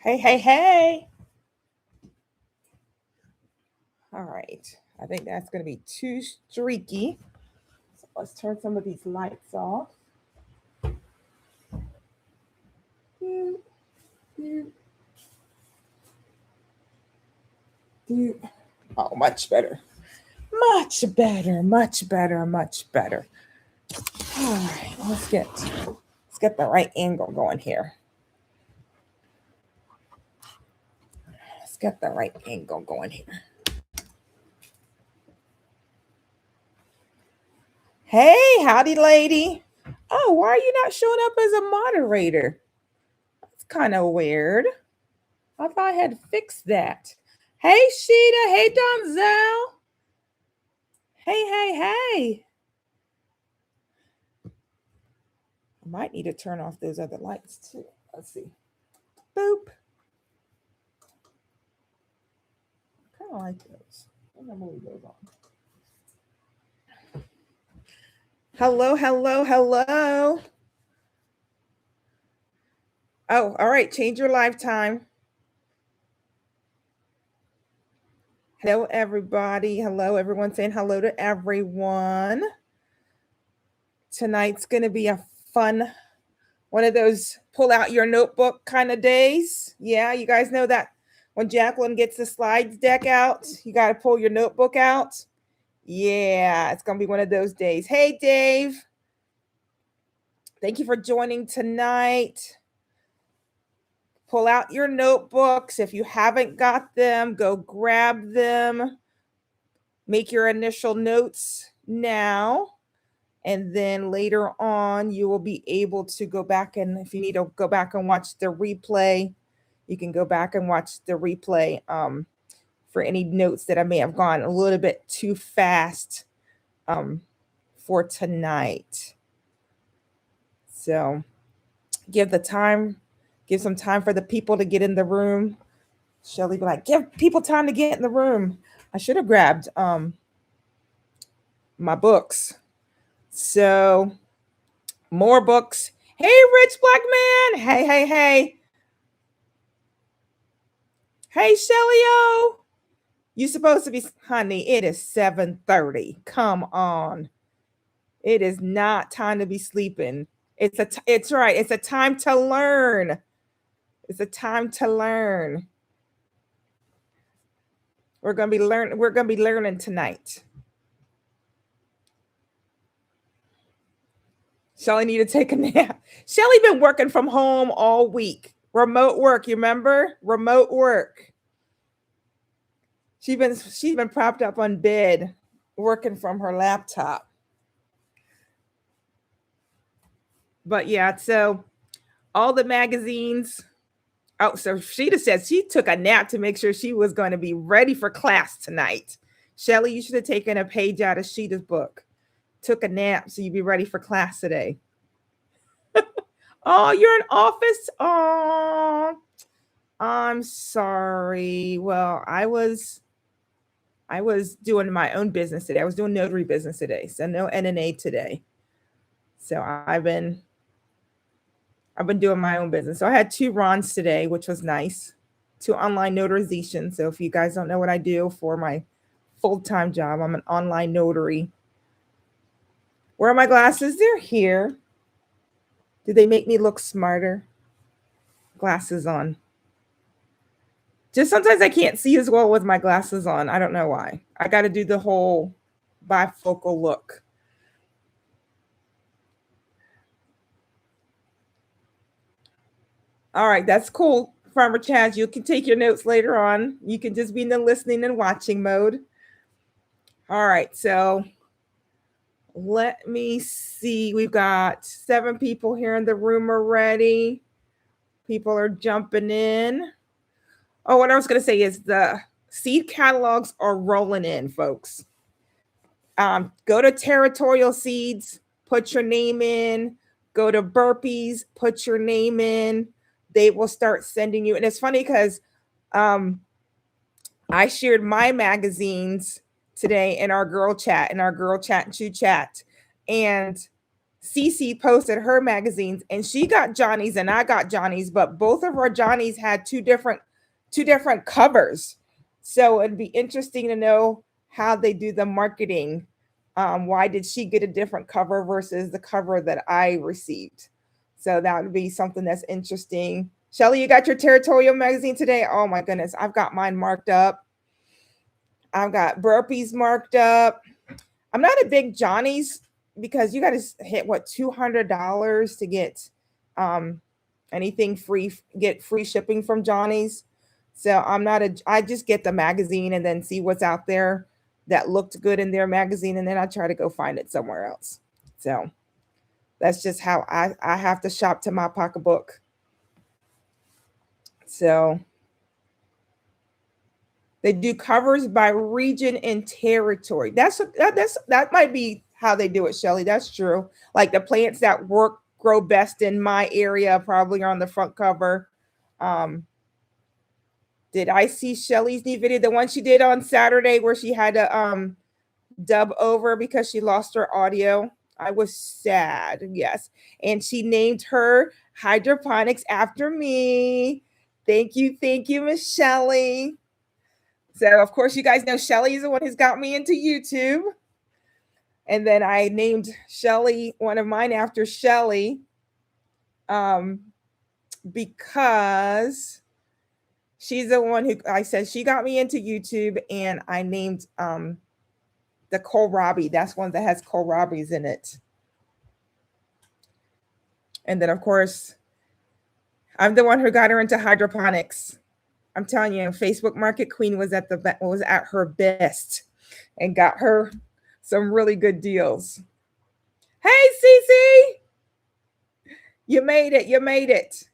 Hey, hey, hey. All right. I think that's going to be too streaky. So let's turn some of these lights off. Do, do, do. Oh, much better. Much better, much better, much better. All right, let's get the right angle going here. Let's get the right angle going here. Hey, howdy, lady. Oh, why are you not showing up as a moderator? That's kind of weird. I thought I had fixed that. Hey, Sheeta. Hey, Donzel. Hey, hey, hey. I might need to turn off those other lights too. Let's see. Boop. Kind of like those. I'm going to move those on. Hello, hello, hello. Oh, all right. Change your lifetime. Hello, everybody. Hello, everyone saying hello to everyone. Tonight's going to be a fun one of those pull out your notebook kind of days. Yeah, you guys know that when Jacqueline gets the slides deck out, you got to pull your notebook out. Yeah, it's going to be one of those days. Hey, Dave. Thank you for joining tonight. Pull out your notebooks. If you haven't got them, go grab them. Make your initial notes now. And then later on, you will be able to go back, and if you need to go back and watch the replay, you can go back and watch the replay for any notes that I may have gone a little bit too fast for tonight. So give some time for the people to get in the room. Shelly be like, give people time to get in the room. I should have grabbed my books. So more books. Hey, Rich Black Man. Hey, hey, hey. Hey, Shelly-o. You supposed to be, honey, it is 7:30. Come on. It is not time to be sleeping. It's right. It's a time to learn. It's a time to learn. We're going to be learning tonight. Shelly need to take a nap. Shelly been working from home all week. Remote work, you remember? Remote work. She's been propped up on bed working from her laptop. But yeah, so all the magazines. Oh, so Sheeta said she took a nap to make sure she was going to be ready for class tonight. Shelly, you should have taken a page out of Sheeta's book. Took a nap so you'd be ready for class today. Oh, you're in office? Oh, I'm sorry. Well, I was doing my own business today. I was doing notary business today. So no NNA today. So I've been doing my own business. So I had 2 runs today, which was nice. 2 online notarizations. So if you guys don't know what I do for my full-time job, I'm an online notary. Where are my glasses? They're here. Did they make me look smarter? Glasses on. Just sometimes I can't see as well with my glasses on. I don't know why. I got to do the whole bifocal look. All right, that's cool. Farmer Chaz, you can take your notes later on. You can just be in the listening and watching mode. All right, so let me see. We've got 7 people here in the room already. People are jumping in. Oh, what I was going to say is the seed catalogs are rolling in, folks. Go to Territorial Seeds, put your name in. Go to Burpees, put your name in. They will start sending you. And it's funny because I shared my magazines today in our girl chat and chew chat. And Cece posted her magazines, and she got Johnny's and I got Johnny's, but both of our Johnny's had two different covers. So it'd be interesting to know how they do the marketing. Why did she get a different cover versus the cover that I received? So that would be something that's interesting. Shelly, you got your territorial magazine today? Oh my goodness, I've got mine marked up. I've got burpees marked up. I'm not a big Johnny's because you got to hit what $200 to get anything free, get free shipping from Johnny's. So I just get the magazine and then see what's out there that looked good in their magazine, and then I try to go find it somewhere else. So that's just how I have to shop to my pocketbook. So they do covers by region and territory. That might be how they do it, Shelly. That's true. Like the plants that grow best in my area probably are on the front cover. Did I see Shelly's new video? The one she did on Saturday where she had to dub over because she lost her audio. I was sad. Yes. And she named her hydroponics after me. Thank you, Miss Shelly. So, of course, you guys know Shelly is the one who's got me into YouTube. And then I named Shelly, one of mine, after Shelly because she's the one who I said she got me into YouTube, and I named the kohlrabi. That's one that has kohlrabis in it. And then, of course, I'm the one who got her into hydroponics. I'm telling you, Facebook Market Queen was at her best and got her some really good deals. Hey, Cece, you made it.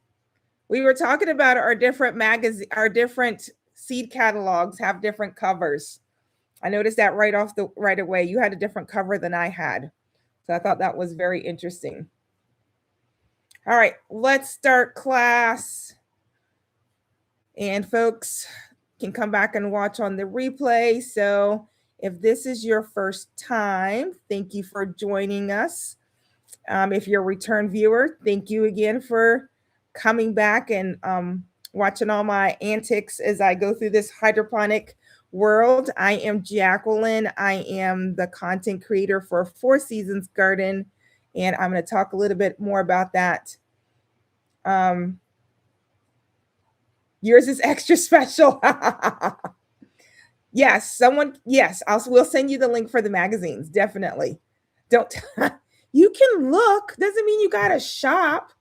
We were talking about our different seed catalogs have different covers. I noticed that right away. You had a different cover than I had. So I thought that was very interesting. All right, let's start class. And folks can come back and watch on the replay. So if this is your first time, thank you for joining us. If you're a return viewer, thank you again for coming back and watching all my antics as I go through this hydroponic world. I am Jacqueline. I am the content creator for Four Seasons Garden, and I'm going to talk a little bit more about that. Yours is extra special. Yes, we'll send you the link for the magazines. Definitely. You can look. Doesn't mean you got to shop.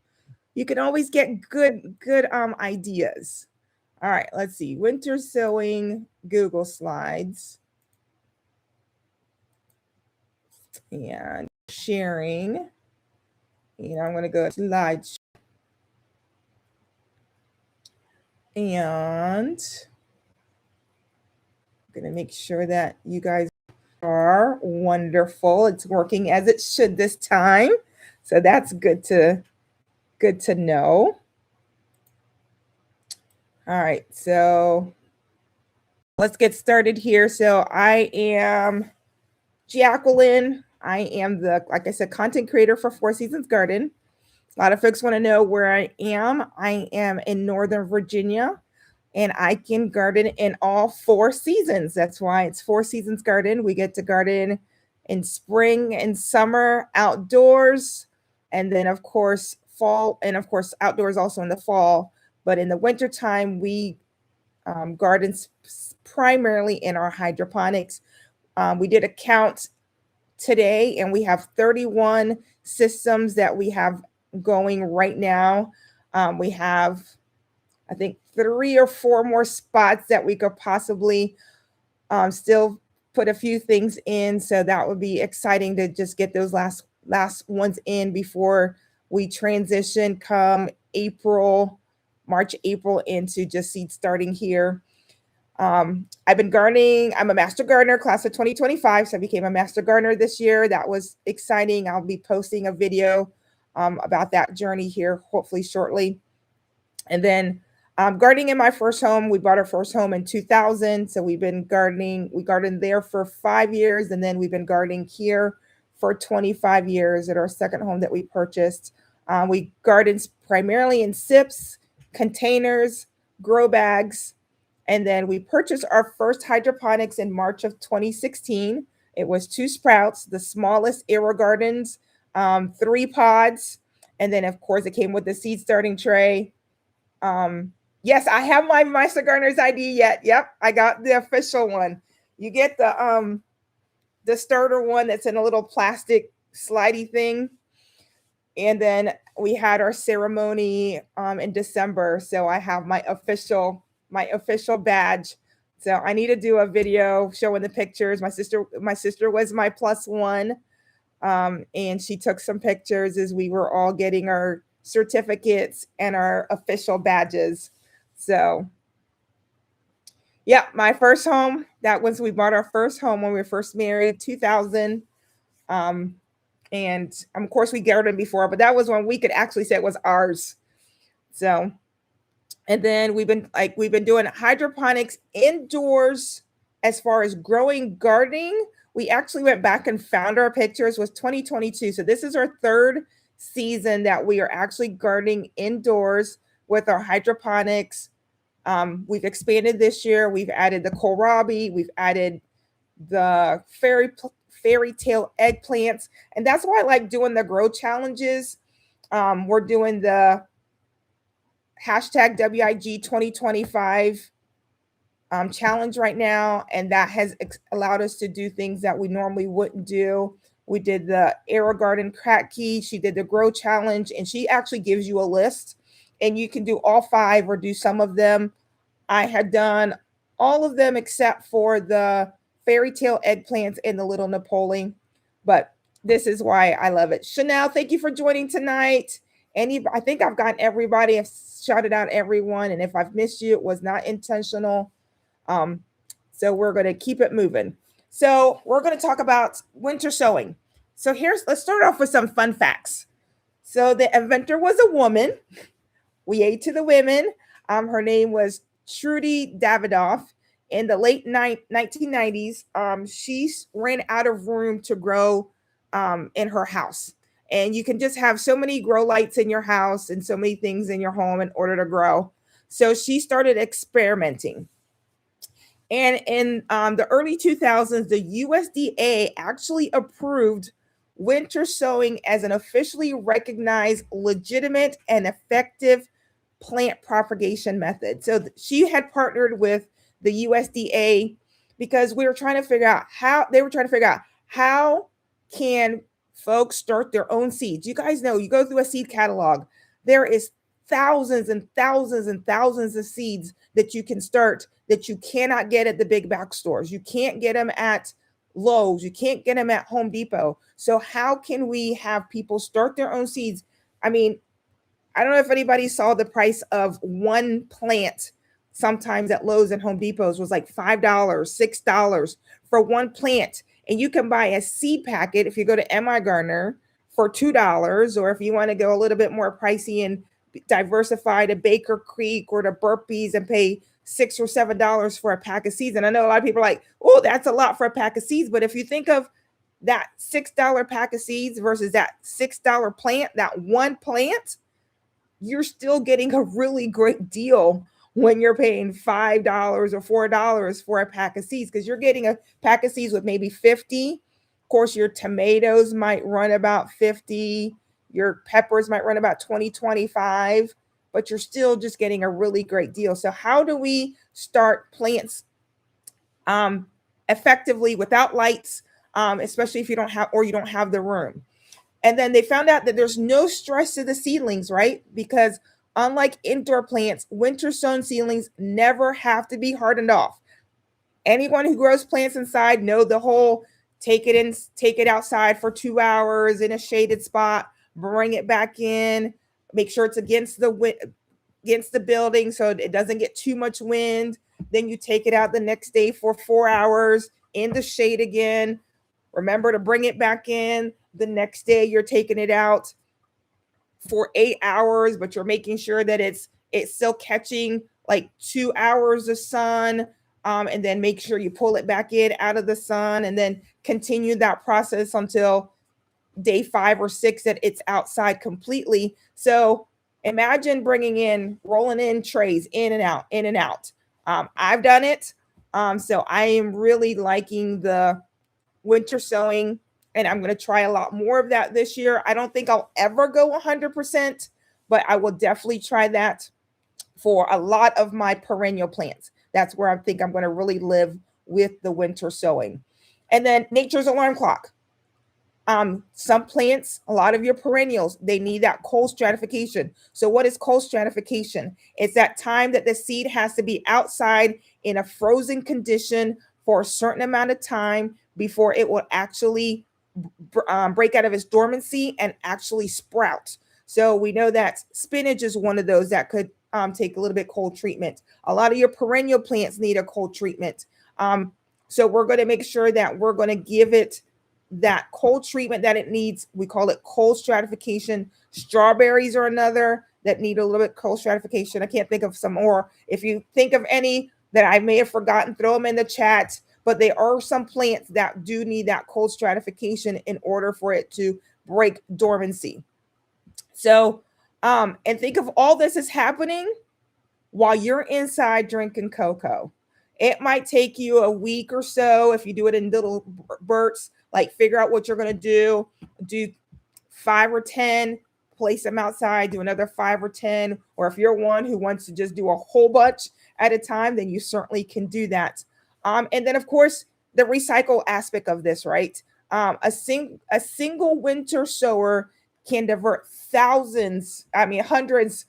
You can always get good ideas. All right, let's see. Winter sowing Google Slides. And sharing. And I'm going to go to slideshow. And I'm going to make sure that you guys are wonderful. It's working as it should this time. So that's good to know. All right, so let's get started here. So I am Jacqueline. I am like I said, content creator for Four Seasons Garden. A lot of folks want to know where I am. I am in Northern Virginia, and I can garden in all 4 seasons. That's why it's Four Seasons Garden. We get to garden in spring and summer outdoors, and then of course fall, and of course outdoors also in the fall. But in the wintertime, we garden primarily in our hydroponics. We did a count today, and we have 31 systems that we have going right now. We have, I think, 3 or 4 more spots that we could possibly still put a few things in. So that would be exciting to just get those last ones in before we transition come March, April into just seed starting here. I've been gardening. I'm a master gardener, class of 2025. So I became a master gardener this year. That was exciting. I'll be posting a video about that journey here, hopefully shortly. And then gardening in my first home. We bought our first home in 2000. So we've been gardening. We gardened there for 5 years, and then we've been gardening here for 25 years at our second home that we purchased. We gardened primarily in sips, containers, grow bags, and then we purchased our first hydroponics in March of 2016. It was 2 sprouts, the smallest AeroGardens, 3 pods, and then of course it came with the seed starting tray. Yes, I have my Meister Gardener's ID yet. Yep, I got the official one. You get the starter one that's in a little plastic slidey thing. And then we had our ceremony in December. So I have my official badge. So I need to do a video showing the pictures. My sister was my plus one. And she took some pictures as we were all getting our certificates and our official badges. So yeah, my first home, that was, we bought our first home when we were first married, 2000. And of course we gardened before, but that was when we could actually say it was ours. So, and then we've been doing hydroponics indoors as far as growing gardening. We actually went back and found our pictures, was 2022. So this is our third season that we are actually gardening indoors with our hydroponics. We've expanded this year. We've added the kohlrabi. We've added the fairy tale eggplants. And that's why I like doing the grow challenges. We're doing the hashtag WIG 2025 challenge right now. And that has allowed us to do things that we normally wouldn't do. We did the AeroGarden crack key. She did the grow challenge, and she actually gives you a list and you can do all 5 or do some of them. I had done all of them except for the fairy tale eggplants and the little Napoleon, but this is why I love it. Chanel, thank you for joining tonight. I think I've gotten everybody. I've shouted out everyone, and if I've missed you, it was not intentional. So we're going to keep it moving. So we're going to talk about winter sowing. So let's start off with some fun facts. So the inventor was a woman. We ate to the women. Her name was Trudy Davidoff. In the late 1990s, she ran out of room to grow in her house. And you can just have so many grow lights in your house and so many things in your home in order to grow. So she started experimenting. And in the early 2000s, the USDA actually approved winter sowing as an officially recognized, legitimate, and effective plant propagation method. So she had partnered with the USDA because we were trying to figure out how can folks start their own seeds. You guys know, you go through a seed catalog, there is thousands and thousands and thousands of seeds that you can start that you cannot get at the big box stores. You can't get them at Lowe's. You can't get them at Home Depot. So how can we have people start their own seeds? I mean, I don't know if anybody saw the price of one plant. Sometimes at Lowe's and Home Depot's was like $5, $6 for one plant. And you can buy a seed packet if you go to MI Gardener for $2, or if you want to go a little bit more pricey and diversify to Baker Creek or to Burpees and pay $6 or $7 for a pack of seeds. And I know a lot of people are like, oh, that's a lot for a pack of seeds. But if you think of that $6 pack of seeds versus that $6 plant, that one plant, you're still getting a really great deal when you're paying $5 or $4 for a pack of seeds, because you're getting a pack of seeds with maybe 50. Of course, your tomatoes might run about 50. Your peppers might run about 20, 25, but you're still just getting a really great deal. So how do we start plants effectively without lights, especially if you don't have the room? And then they found out that there's no stress to the seedlings, right? Because unlike indoor plants, winter sown seedlings never have to be hardened off. Anyone who grows plants inside know the whole take it outside for 2 hours in a shaded spot, bring it back in, make sure it's against the building so it doesn't get too much wind. Then you take it out the next day for 4 hours in the shade again. Remember to bring it back in. The next day you're taking it out for 8 hours, but you're making sure that it's still catching like 2 hours of sun, and then make sure you pull it back in out of the sun, and then continue that process until day 5 or 6 that it's outside completely. So imagine rolling in trays in and out, in and out. I've done it. So I am really liking the winter sowing, and I'm going to try a lot more of that this year. I don't think I'll ever go 100%, but I will definitely try that for a lot of my perennial plants. That's where I think I'm going to really live with the winter sowing. And then nature's alarm clock. Some plants, a lot of your perennials, they need that cold stratification. So what is cold stratification? It's that time that the seed has to be outside in a frozen condition for a certain amount of time before it will actually break out of its dormancy and actually sprout. So we know that spinach is one of those that could take a little bit cold treatment. A lot of your perennial plants need a cold treatment. So we're going to make sure that we're going to give it that cold treatment that it needs. We call it cold stratification. Strawberries are another that need a little bit cold stratification. I can't think of some more. If you think of any that I may have forgotten, throw them in the chat. But there are some plants that do need that cold stratification in order for it to break dormancy. So, and think of all this is happening while you're inside drinking cocoa. It might take you a week or so if you do it in little bursts, like figure out what you're going to do 5 or 10, place them outside, do another 5 or 10. Or if you're one who wants to just do a whole bunch at a time, then you certainly can do that. And then, of course, the recycle aspect of this, right? A single winter sower can divert thousands, hundreds.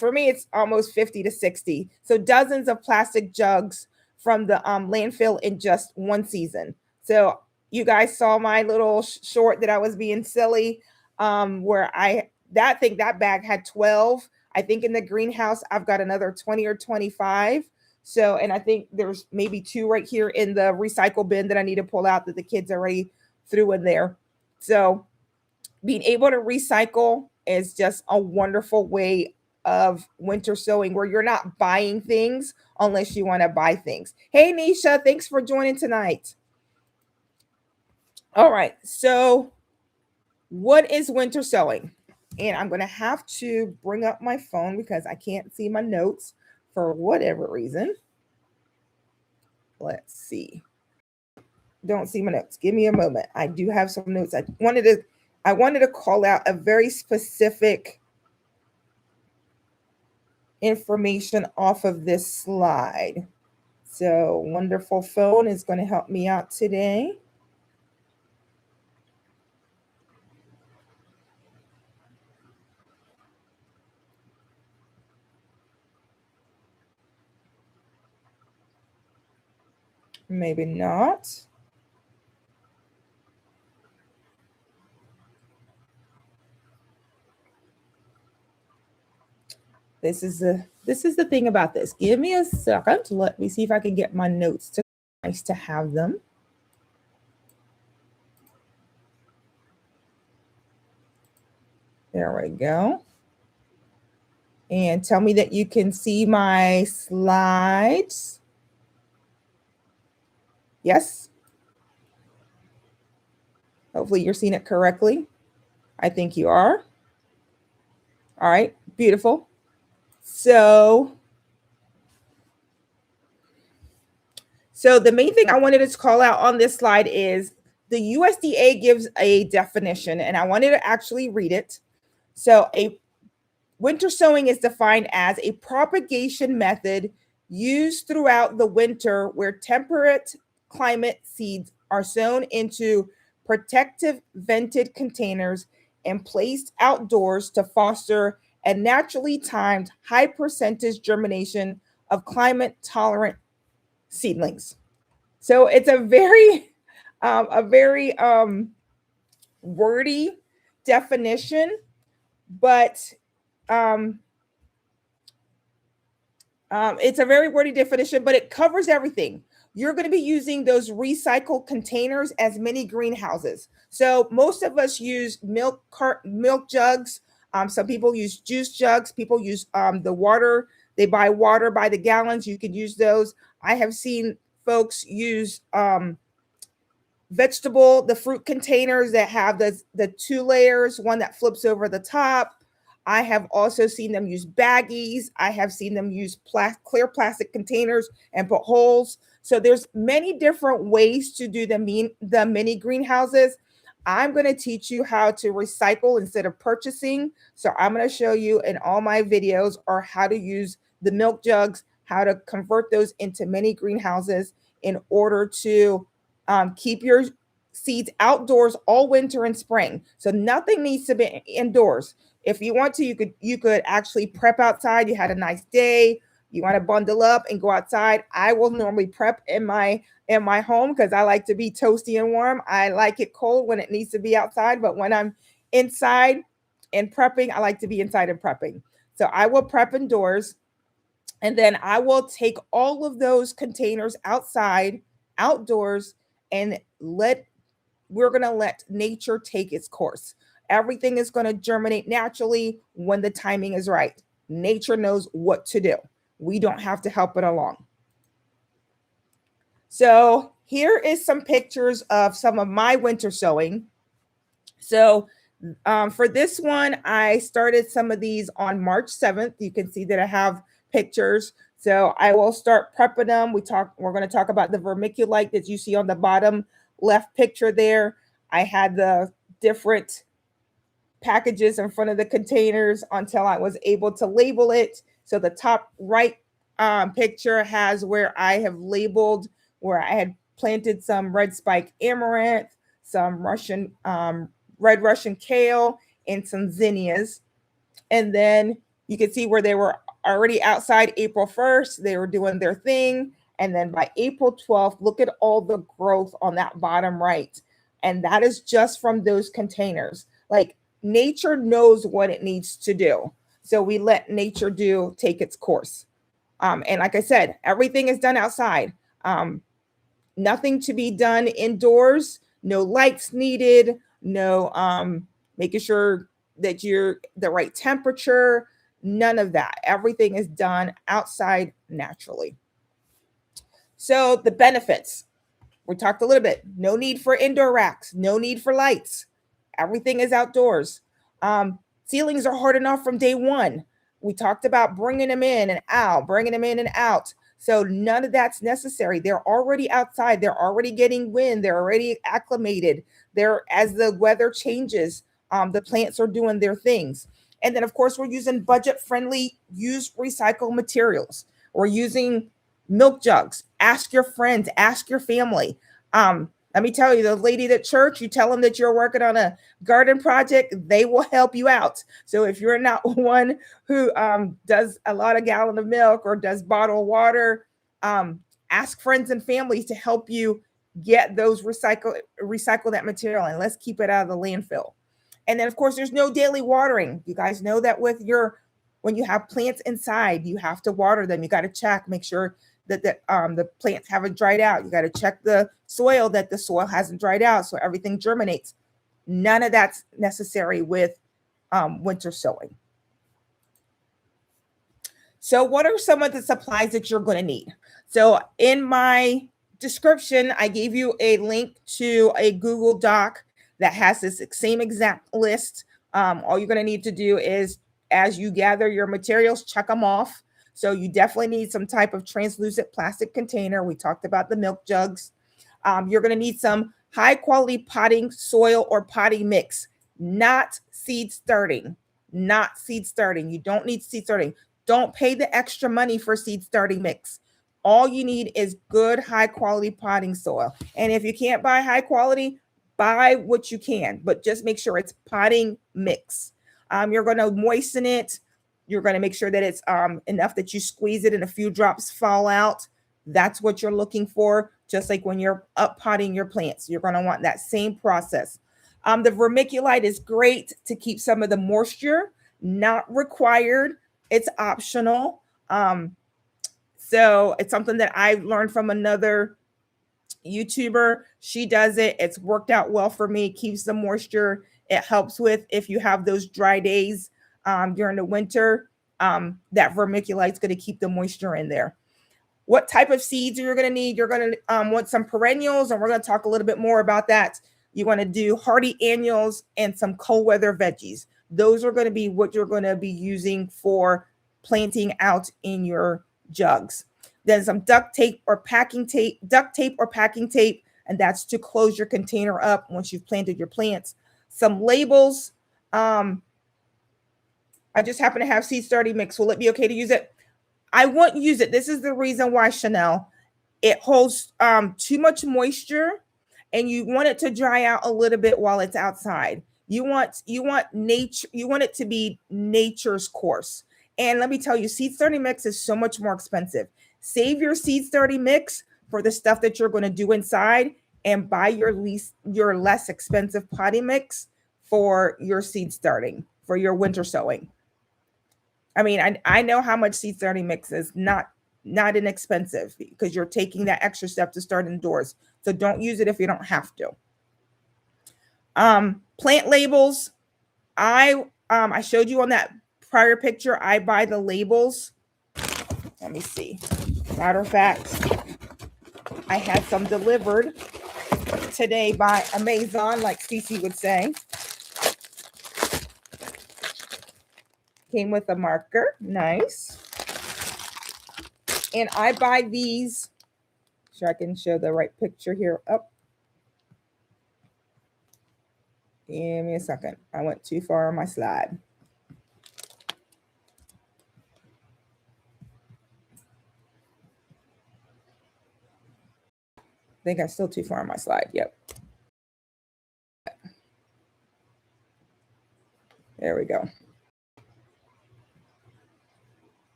For me, it's almost 50 to 60. So dozens of plastic jugs from the landfill in just one season. So you guys saw my little short that I was being silly, where that bag had 12. I think in the greenhouse, I've got another 20 or 25. So, and I think there's maybe 2 right here in the recycle bin that I need to pull out that the kids already threw in there. So being able to recycle is just a wonderful way of winter sowing where you're not buying things unless you want to buy things. Hey, Nisha, thanks for joining tonight. All right. So what is winter sowing? And I'm going to have to bring up my phone because I can't see my notes for whatever reason. Let's see. Don't see my notes. Give me a moment. I do have some notes. I wanted to call out a very specific information off of this slide. So wonderful phone is going to help me out today. Maybe not. This is the thing about this. Give me a second. Let me see if I can get my notes to nice to have them. There we go. And tell me that you can see my slides. Yes. Hopefully you're seeing it correctly. I think you are. All right, beautiful. So the main thing I wanted to call out on this slide is the USDA gives a definition, and I wanted to actually read it. So a winter sowing is defined as a propagation method used throughout the winter where temperate climate seeds are sown into protective vented containers and placed outdoors to foster a naturally timed high percentage germination of climate tolerant seedlings. So it's a very wordy definition, but it's a very wordy definition, but it covers everything. You're going to be using those recycled containers as mini greenhouses. So most of us use milk jugs. Some people use juice jugs. People use the water. They buy water by the gallons. You can use those. I have seen folks use the fruit containers that have the 2 layers, one that flips over the top. I have also seen them use baggies. I have seen them use clear plastic containers and put holes. So there's many different ways to do the mini greenhouses. I'm going to teach you how to recycle instead of purchasing. So I'm going to show you in all my videos or how to use the milk jugs, how to convert those into mini greenhouses in order to keep your seeds outdoors all winter and spring. So nothing needs to be indoors. If you want to, you could actually prep outside. You had a nice day. You want to bundle up and go outside. I will normally prep in my home because I like to be toasty and warm. I like it cold when it needs to be outside, but when I'm inside and prepping, I like to be inside and prepping. So I will prep indoors, and then I will take all of those containers outdoors, and we're going to let nature take its course. Everything is going to germinate naturally when the timing is right. Nature knows what to do. We don't have to help it along. So here is some pictures of some of my winter sowing. So for this one, I started some of these on March 7th. You can see that I have pictures. So I will start prepping them. We're going to talk about the vermiculite that you see on the bottom left picture there. I had the different packages in front of the containers until I was able to label it. So the top right picture has where I have labeled where I had planted some red spike amaranth, some red Russian kale, and some zinnias. And then you can see where they were already outside April 1st. They were doing their thing. And then by April 12th, look at all the growth on that bottom right. And that is just from those containers. Like, nature knows what it needs to do. So we let nature take its course. And like I said, everything is done outside. Nothing to be done indoors. No lights needed. No making sure that you're the right temperature. None of that. Everything is done outside naturally. So the benefits. We talked a little bit. No need for indoor racks. No need for lights. Everything is outdoors. Seedlings are hard enough from day one. We talked about bringing them in and out. So none of that's necessary. They're already outside. They're already getting wind. They're already acclimated. As the weather changes, the plants are doing their things. And then, of course, we're using budget-friendly, used recycled materials. We're using milk jugs. Ask your friends. Ask your family. Let me tell you, the lady at church, you tell them that you're working on a garden project, they will help you out. So if you're not one who does a lot of gallon of milk or does bottled water, ask friends and families to help you get those recycle that material, and let's keep it out of the landfill. And then, of course, there's no daily watering. You guys know that when you have plants inside, you have to water them. You got to check, make sure that the plants haven't dried out. You got to check the soil, that the soil hasn't dried out, so everything germinates. None of that's necessary with winter sowing. So what are some of the supplies that you're going to need? So in my description, I gave you a link to a Google Doc that has this same exact list. All you're going to need to do is, as you gather your materials, check them off. So you definitely need some type of translucent plastic container. We talked about the milk jugs. You're going to need some high quality potting soil or potting mix, not seed starting. You don't need seed starting. Don't pay the extra money for seed starting mix. All you need is good high quality potting soil. And if you can't buy high quality, buy what you can, but just make sure it's potting mix. You're going to moisten it. You're going to make sure that it's enough that you squeeze it and a few drops fall out. That's what you're looking for, just like when you're up potting your plants. You're going to want that same process. The vermiculite is great to keep some of the moisture, not required. It's optional. So it's something that I learned from another YouTuber. She does it. It's worked out well for me. Keeps the moisture. It helps with if you have those dry days during the winter. That vermiculite is going to keep the moisture in there. What type of seeds you're going to need? You're going to want some perennials, and we're going to talk a little bit more about that. You want to do hardy annuals and some cold weather veggies. Those are going to be what you're going to be using for planting out in your jugs. Then some duct tape or packing tape, and that's to close your container up once you've planted your plants. Some labels. I just happen to have seed starting mix. Will it be okay to use it? I won't use it. This is the reason why, Chanel. It holds too much moisture, and you want it to dry out a little bit while it's outside. You want nature. You want it to be nature's course. And let me tell you, seed starting mix is so much more expensive. Save your seed starting mix for the stuff that you're going to do inside, and buy your less expensive potting mix for your seed starting, for your winter sowing. I mean, I know how much seed starting mix is not inexpensive, because you're taking that extra step to start indoors. So don't use it if you don't have to. Plant labels. I showed you on that prior picture. I buy the labels. Let me see. Matter of fact, I had some delivered today by Amazon, like Cece would say. Came with a marker. Nice. And I buy these. Sure, I can show the right picture here. Up. Give me a second. I went too far on my slide. I think I'm still too far on my slide. Yep. There we go.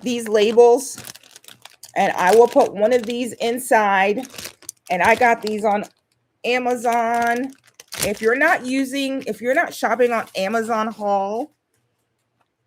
These labels, and I will put one of these inside, and I got these on Amazon. If you're not shopping on Amazon haul,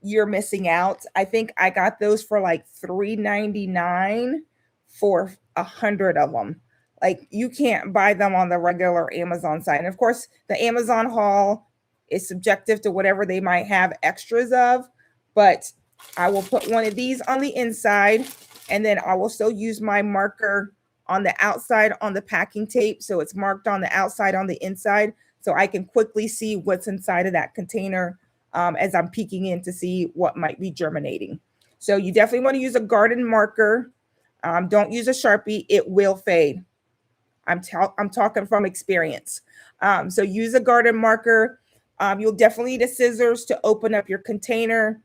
you're missing out. I think I got those for like $3.99 for 100 of them. Like, you can't buy them on the regular Amazon site. And of course, the Amazon haul is subjective to whatever they might have extras of, but I will put one of these on the inside, and then I will still use my marker on the outside on the packing tape. So it's marked on the outside, on the inside, so I can quickly see what's inside of that container as I'm peeking in to see what might be germinating. So you definitely want to use a garden marker. Don't use a Sharpie. It will fade. I'm talking from experience. So use a garden marker. You'll definitely need a scissors to open up your container.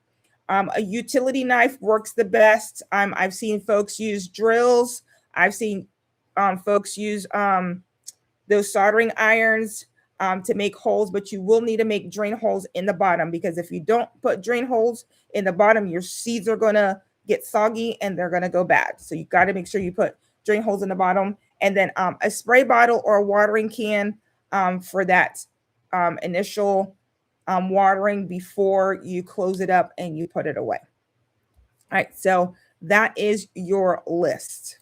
A utility knife works the best. I've seen folks use drills. I've seen folks use those soldering irons to make holes, but you will need to make drain holes in the bottom, because if you don't put drain holes in the bottom, your seeds are going to get soggy and they're going to go bad. So you got to make sure you put drain holes in the bottom, and then a spray bottle or a watering can for that initial watering before you close it up and you put it away. All right, so that is your list.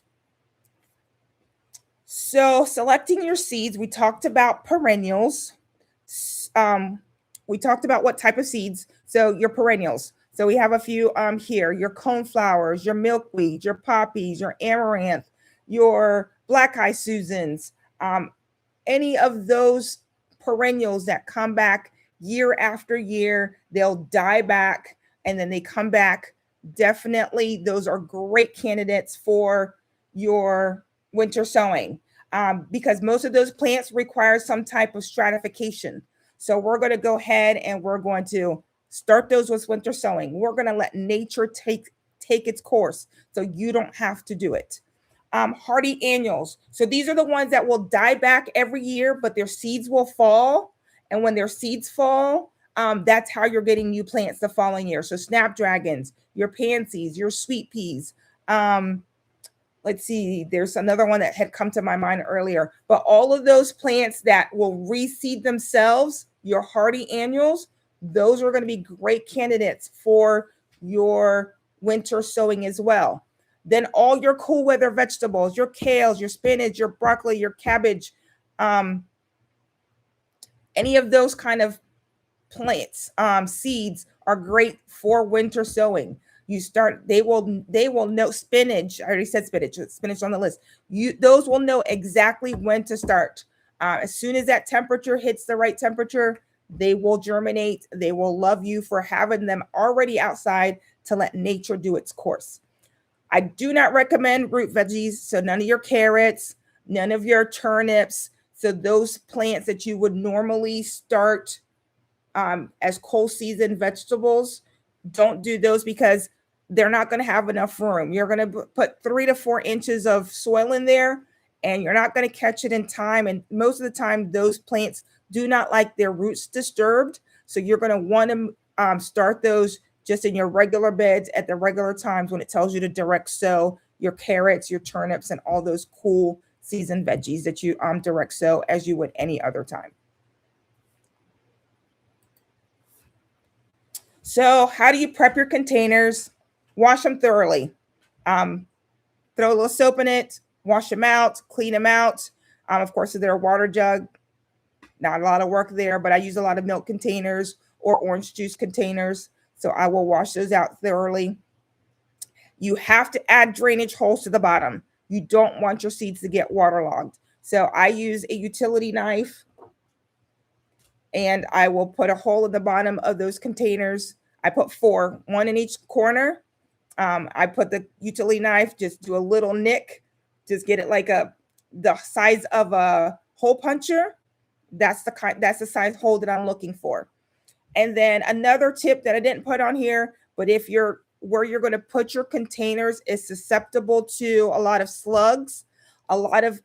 So selecting your seeds, we talked about perennials. We talked about what type of seeds. So your perennials. So we have a few here: your coneflowers, your milkweed, your poppies, your amaranth, your black-eye Susans, any of those perennials that come back year after year. They'll die back and then they come back. Definitely, those are great candidates for your winter sowing, because most of those plants require some type of stratification. So we're going to go ahead and we're going to start those with winter sowing. We're going to let nature take its course, so you don't have to do it. Hardy annuals. So these are the ones that will die back every year, but their seeds will fall. And when their seeds fall, that's how you're getting new plants the following year. So snapdragons, your pansies, your sweet peas. Let's see, there's another one that had come to my mind earlier. But all of those plants that will reseed themselves, your hardy annuals, those are going to be great candidates for your winter sowing as well. Then all your cool weather vegetables, your kales, your spinach, your broccoli, your cabbage, any of those kind of plants, seeds are great for winter sowing. They will know spinach. I already said spinach on the list. Those will know exactly when to start. As soon as that temperature hits the right temperature, they will germinate. They will love you for having them already outside to let nature do its course. I do not recommend root veggies. So none of your carrots, none of your turnips. So those plants that you would normally start as cold season vegetables, don't do those because they're not going to have enough room. You're going to put 3 to 4 inches of soil in there and you're not going to catch it in time. And most of the time, those plants do not like their roots disturbed. So you're going to want to start those just in your regular beds at the regular times when it tells you to direct sow your carrots, your turnips, and all those cool season veggies that you direct sow as you would any other time. So how do you prep your containers? Wash them thoroughly. Throw a little soap in it, wash them out, clean them out. Of course, if they're a water jug, not a lot of work there, but I use a lot of milk containers or orange juice containers. So I will wash those out thoroughly. You have to add drainage holes to the bottom. You don't want your seeds to get waterlogged. So I use a utility knife and I will put a hole in the bottom of those containers. I put 4, 1 in each corner. I put the utility knife, just do a little nick, just get it like the size of a hole puncher. That's the size hole that I'm looking for. And then another tip that I didn't put on here, but if where you're going to put your containers is susceptible to a lot of slugs, a lot of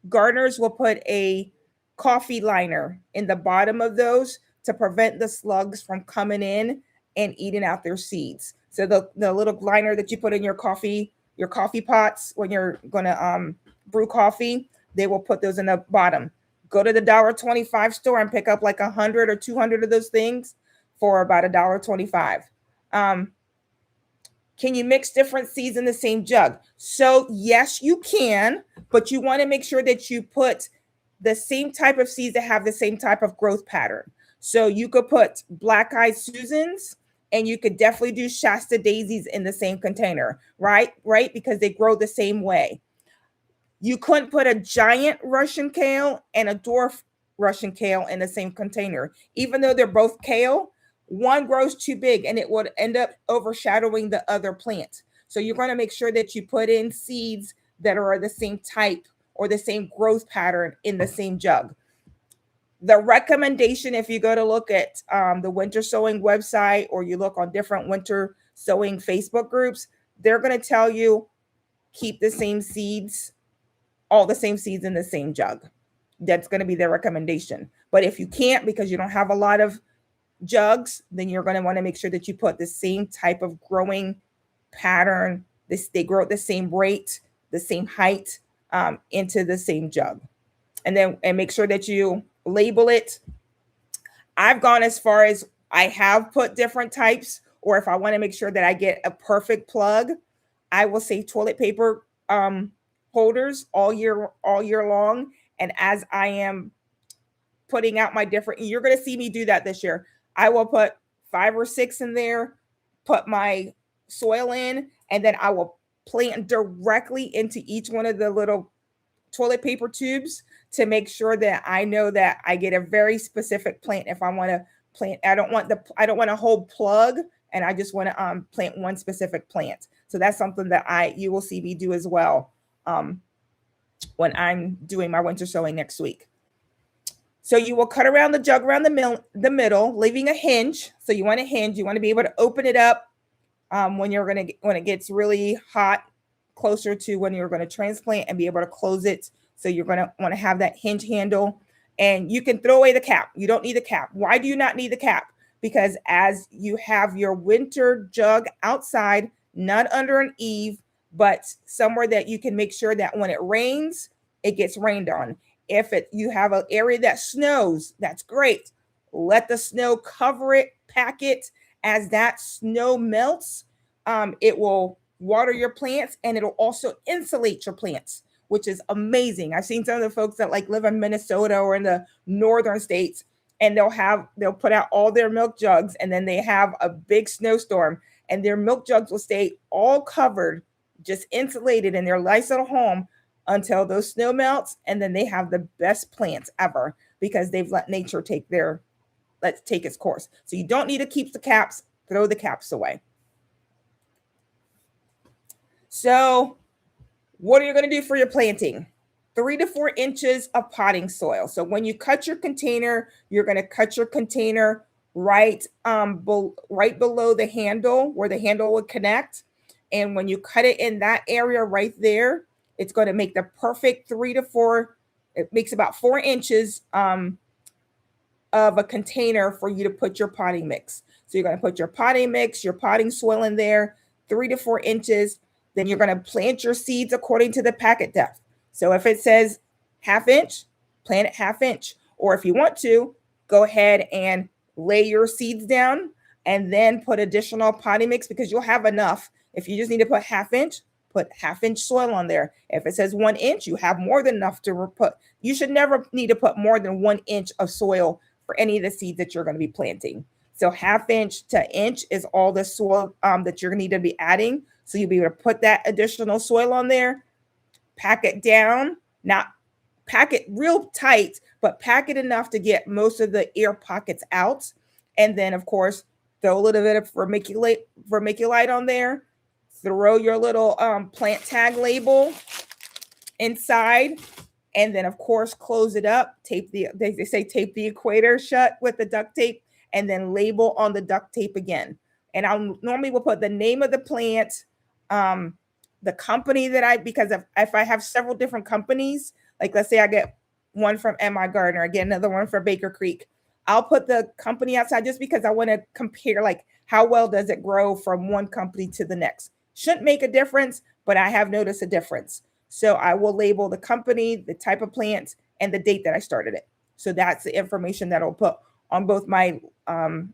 gardeners will put a coffee liner in the bottom of those to prevent the slugs from coming in and eating out their seeds. So the little liner that you put in your coffee pots when you're going to brew coffee, they will put those in the bottom. Go to the $1.25 store and pick up like 100 or 200 of those things for about $1.25. Can you mix different seeds in the same jug? So yes, you can, but you want to make sure that you put the same type of seeds that have the same type of growth pattern. So you could put black-eyed Susans and you could definitely do Shasta daisies in the same container, right? Because they grow the same way. You couldn't put a giant Russian kale and a dwarf Russian kale in the same container. Even though they're both kale, one grows too big and it would end up overshadowing the other plant. So you're going to make sure that you put in seeds that are the same type or the same growth pattern in the same jug. The recommendation, if you go to look at the Winter Sowing website or you look on different Winter Sowing Facebook groups, they're going to tell you keep the same seeds, all the same seeds in the same jug. That's going to be their recommendation. But if you can't because you don't have a lot of jugs, then you're going to want to make sure that you put the same type of growing pattern. They grow at the same rate, the same height into the same jug. And make sure that you label it. I've gone as far as I have put different types, or if I want to make sure that I get a perfect plug, I will say toilet paper holders all year long. And as I am putting out my different, you're going to see me do that this year. I will put 5 or 6 in there, put my soil in, and then I will plant directly into each one of the little toilet paper tubes to make sure that I know that I get a very specific plant. If I want to plant, I don't want a whole plug, and I just want to plant one specific plant. So that's something that you will see me do as well when I'm doing my winter sowing next week. So you will cut around the jug around the middle, leaving a hinge. So you want a hinge. You want to be able to open it up when it gets really hot, closer to when you're going to transplant, and be able to close it. So you're going to want to have that hinge handle, and you can throw away the cap. You don't need the cap. Why do you not need the cap? Because as you have your winter jug outside, not under an eave, but somewhere that you can make sure that when it rains, it gets rained on. If you have an area that snows, that's great. Let the snow cover it, pack it. As that snow melts, it will water your plants, and it'll also insulate your plants, which is amazing. I've seen some of the folks that live in Minnesota or in the northern states, and they'll put out all their milk jugs, and then they have a big snowstorm, and their milk jugs will stay all covered, just insulated in their nice little home until those snow melts, and then they have the best plants ever because they've let nature take its course. So you don't need to keep the caps, throw the caps away. So what are you going to do for your planting? 3 to 4 inches of potting soil. So when you cut your container, you're going to cut your container right below the handle where the handle would connect. And when you cut it in that area right there, it's going to make the perfect 3 to 4. It makes about 4 inches of a container for you to put your potting mix. So you're going to put your potting mix, your potting soil in there, 3 to 4 inches. Then you're going to plant your seeds according to the packet depth. So if it says 1/2 inch, plant it 1/2 inch. Or if you want to, go ahead and lay your seeds down and then put additional potting mix because you'll have enough. If you just need to put 1/2 inch, put 1/2 inch soil on there. If it says 1 inch, you have more than enough to put. You should never need to put more than 1 inch of soil for any of the seeds that you're going to be planting. So 1/2 inch to inch is all the soil that you're going to need to be adding. So you'll be able to put that additional soil on there, pack it down, not pack it real tight, but pack it enough to get most of the air pockets out. And then, of course, throw a little bit of vermiculite on there. Throw your little plant tag label inside. And then, of course, close it up. They say tape the equator shut with the duct tape and then label on the duct tape again. And I'll normally will put the name of the plant, the company because if I have several different companies, like let's say I get one from MI Gardner, I get another one for Baker Creek, I'll put the company outside just because I want to compare like how well does it grow from one company to the next. Shouldn't make a difference, but I have noticed a difference. So I will label the company, the type of plant, and the date that I started it. So that's the information that I'll put on both my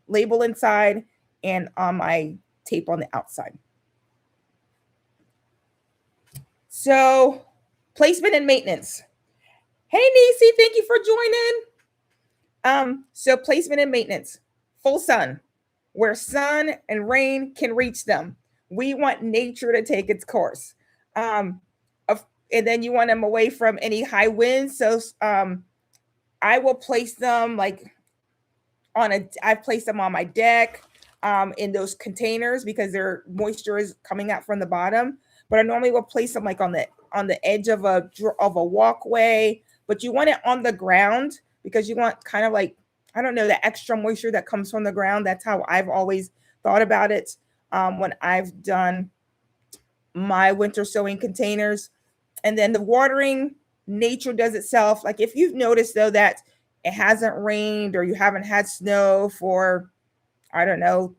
label inside and on my tape on the outside. So placement and maintenance. Hey, Nisi, thank you for joining. So placement and maintenance. Full sun, where sun and rain can reach them. We want nature to take its course. And then you want them away from any high winds. So I will place them I've placed them on my deck in those containers because their moisture is coming out from the bottom. But I normally will place them like on the edge of a walkway. But you want it on the ground because you want kind of like, I don't know, the extra moisture that comes from the ground. That's how I've always thought about it when I've done my winter sowing containers. And then the watering, nature does itself. Like if you've noticed though that it hasn't rained or you haven't had snow for, I don't know,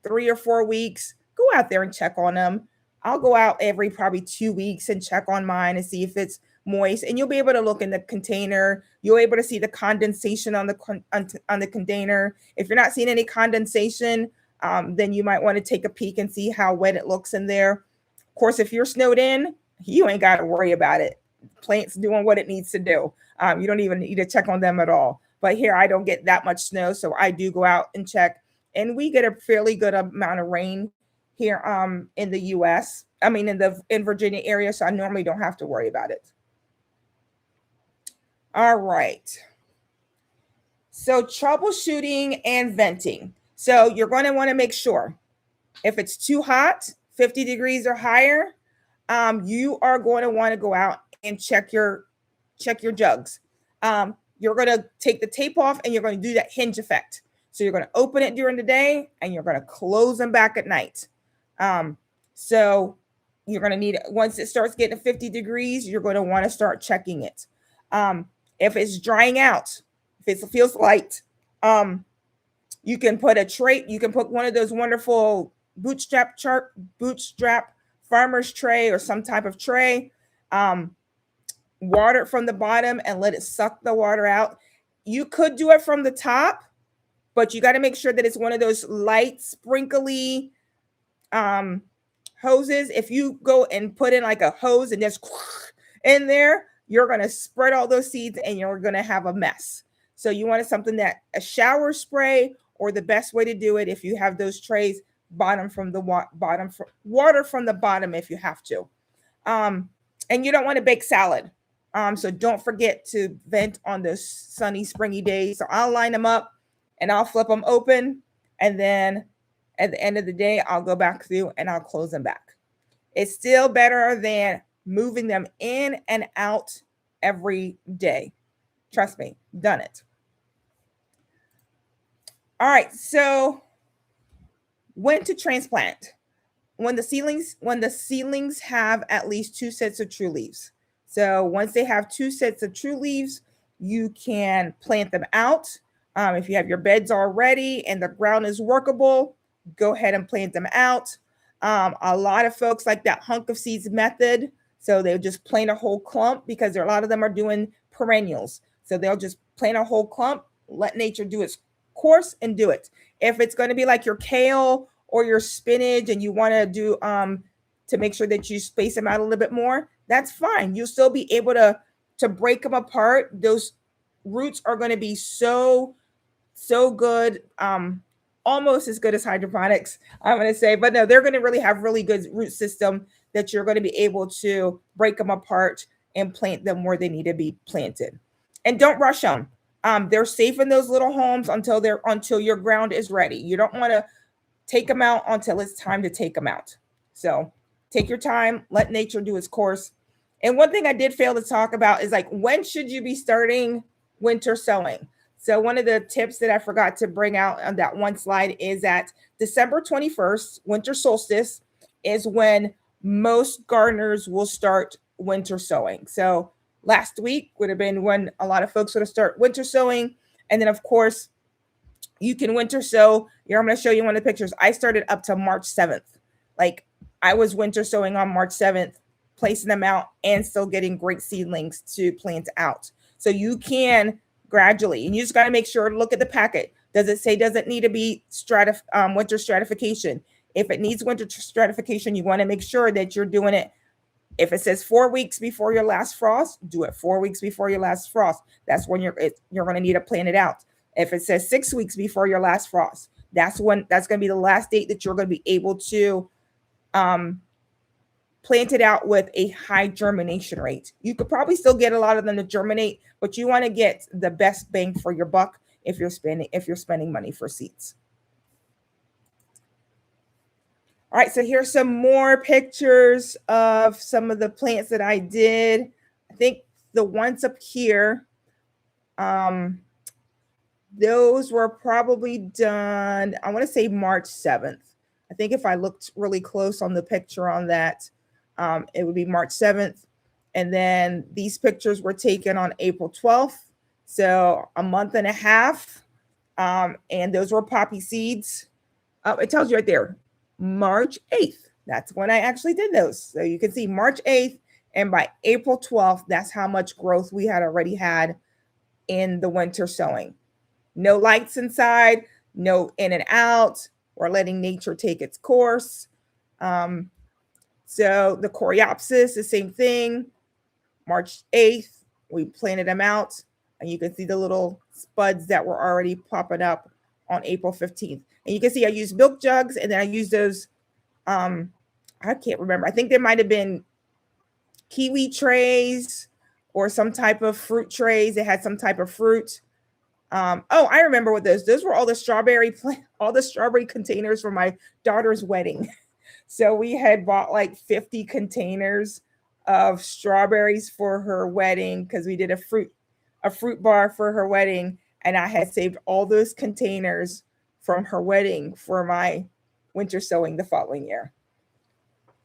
3 or 4 weeks, go out there and check on them. I'll go out every probably 2 weeks and check on mine and see if it's moist. And you'll be able to look in the container. You'll be able to see the condensation on the container. If you're not seeing any condensation, then you might want to take a peek and see how wet it looks in there. Of course, if you're snowed in, you ain't got to worry about it. Plant's doing what it needs to do. You don't even need to check on them at all. But here I don't get that much snow, so I do go out and check. And we get a fairly good amount of rain here in the U.S. I mean, in Virginia area, so I normally don't have to worry about it. All right. So troubleshooting and venting. So you're going to want to make sure if it's too hot, 50 degrees or higher, you are going to want to go out and check your jugs. You're going to take the tape off and you're going to do that hinge effect. So you're going to open it during the day and you're going to close them back at night. So you're going to need, once it starts getting 50 degrees, you're going to want to start checking it. If it's drying out, if it feels light, you can put a tray, you can put one of those wonderful bootstrap farmer's tray or some type of tray, water it from the bottom and let it suck the water out. You could do it from the top, but you got to make sure that it's one of those light sprinkly hoses. If you go and put in like a hose and just in there, you're going to spread all those seeds and you're going to have a mess. So you want something that a shower spray, or the best way to do it if you have those trays, water from the bottom if you have to. And you don't want to bake salad. So don't forget to vent on those sunny, springy days. So I'll line them up and I'll flip them open. And then at the end of the day, I'll go back through and I'll close them back. It's still better than moving them in and out every day. Trust me, done it. All right, so when to transplant? When the seedlings have at least 2 sets of true leaves. So once they have 2 sets of true leaves, you can plant them out. If you have your beds already and the ground is workable, go ahead and plant them out. A lot of folks like that hunk of seeds method. So they'll just plant a whole clump because a lot of them are doing perennials. So they'll just plant a whole clump, let nature do its course and do it. If it's going to be like your kale or your spinach and you want to do to make sure that you space them out a little bit more, that's fine. You'll still be able to break them apart. Those roots are going to be so good, almost as good as hydroponics, I'm going to say. But no, they're going to really have really good root system that you're going to be able to break them apart and plant them where they need to be planted. And don't rush them. They're safe in those little homes until your ground is ready. You don't want to take them out until it's time to take them out. So take your time, let nature do its course. And one thing I did fail to talk about is like, when should you be starting winter sowing? So one of the tips that I forgot to bring out on that one slide is that December 21st, winter solstice, is when most gardeners will start winter sowing. So last week would have been when a lot of folks would have started winter sowing. And then of course, you can winter sow. Here, I'm going to show you one of the pictures. I started up to March 7th. Like I was winter sowing on March 7th, placing them out and still getting great seedlings to plant out. So you can gradually, and you just got to make sure to look at the packet. Does it need to be winter stratification? If it needs winter stratification, you want to make sure that you're doing it. If it says 4 weeks before your last frost, do it 4 weeks before your last frost. That's when you're going to need to plant it out. If it says 6 weeks before your last frost, that's going to be the last date that you're going to be able to plant it out with a high germination rate. You could probably still get a lot of them to germinate, but you want to get the best bang for your buck if you're spending money for seeds. All right, so here's some more pictures of some of the plants that I did. I think the ones up here, those were probably done, I want to say March 7th. I think if I looked really close on the picture on that, it would be March 7th. And then these pictures were taken on April 12th. So a month and a half. And those were poppy seeds. It tells you right there, March 8th. That's when I actually did those. So you can see March 8th. And by April 12th, that's how much growth we had already had in the winter sowing. No lights inside, no in and out. We're letting nature take its course. So the coreopsis, the same thing. March 8th, we planted them out. And you can see the little spuds that were already popping up on April 15th. And you can see I used milk jugs, and then I used those, I can't remember. I think there might have been kiwi trays or some type of fruit trays. They had some type of fruit. I remember what those were all the strawberry containers for my daughter's wedding. So we had bought like 50 containers of strawberries for her wedding because we did a fruit bar for her wedding, and I had saved all those containers from her wedding for my winter sowing the following year.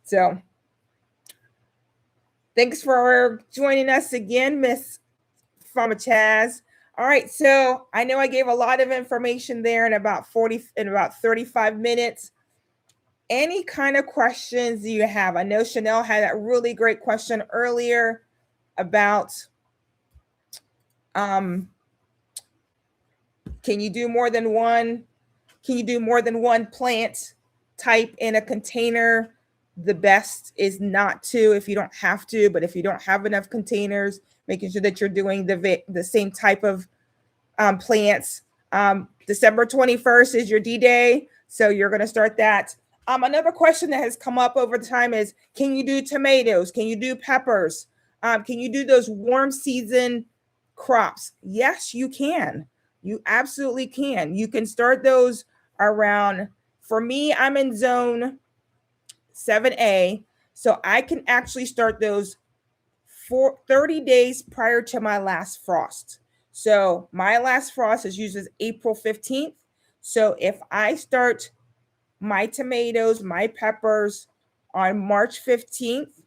So thanks for joining us again, Miss Farmer Chaz. All right, so I know I gave a lot of information there in about 35 minutes. Any kind of questions you have? I know Chanel had that really great question earlier about can you do more than one? Can you do more than one plant type in a container? The best is not to if you don't have to, but if you don't have enough containers, making sure that you're doing the same type of plants. December 21st is your D-Day. So you're going to start that. Another question that has come up over time is, can you do tomatoes? Can you do peppers? Can you do those warm season crops? Yes, you can. You absolutely can. You can start those around, for me, I'm in zone 7A. So I can actually start those for 30 days prior to my last frost. So my last frost is usually April 15th. So if I start my tomatoes, my peppers on March 15th,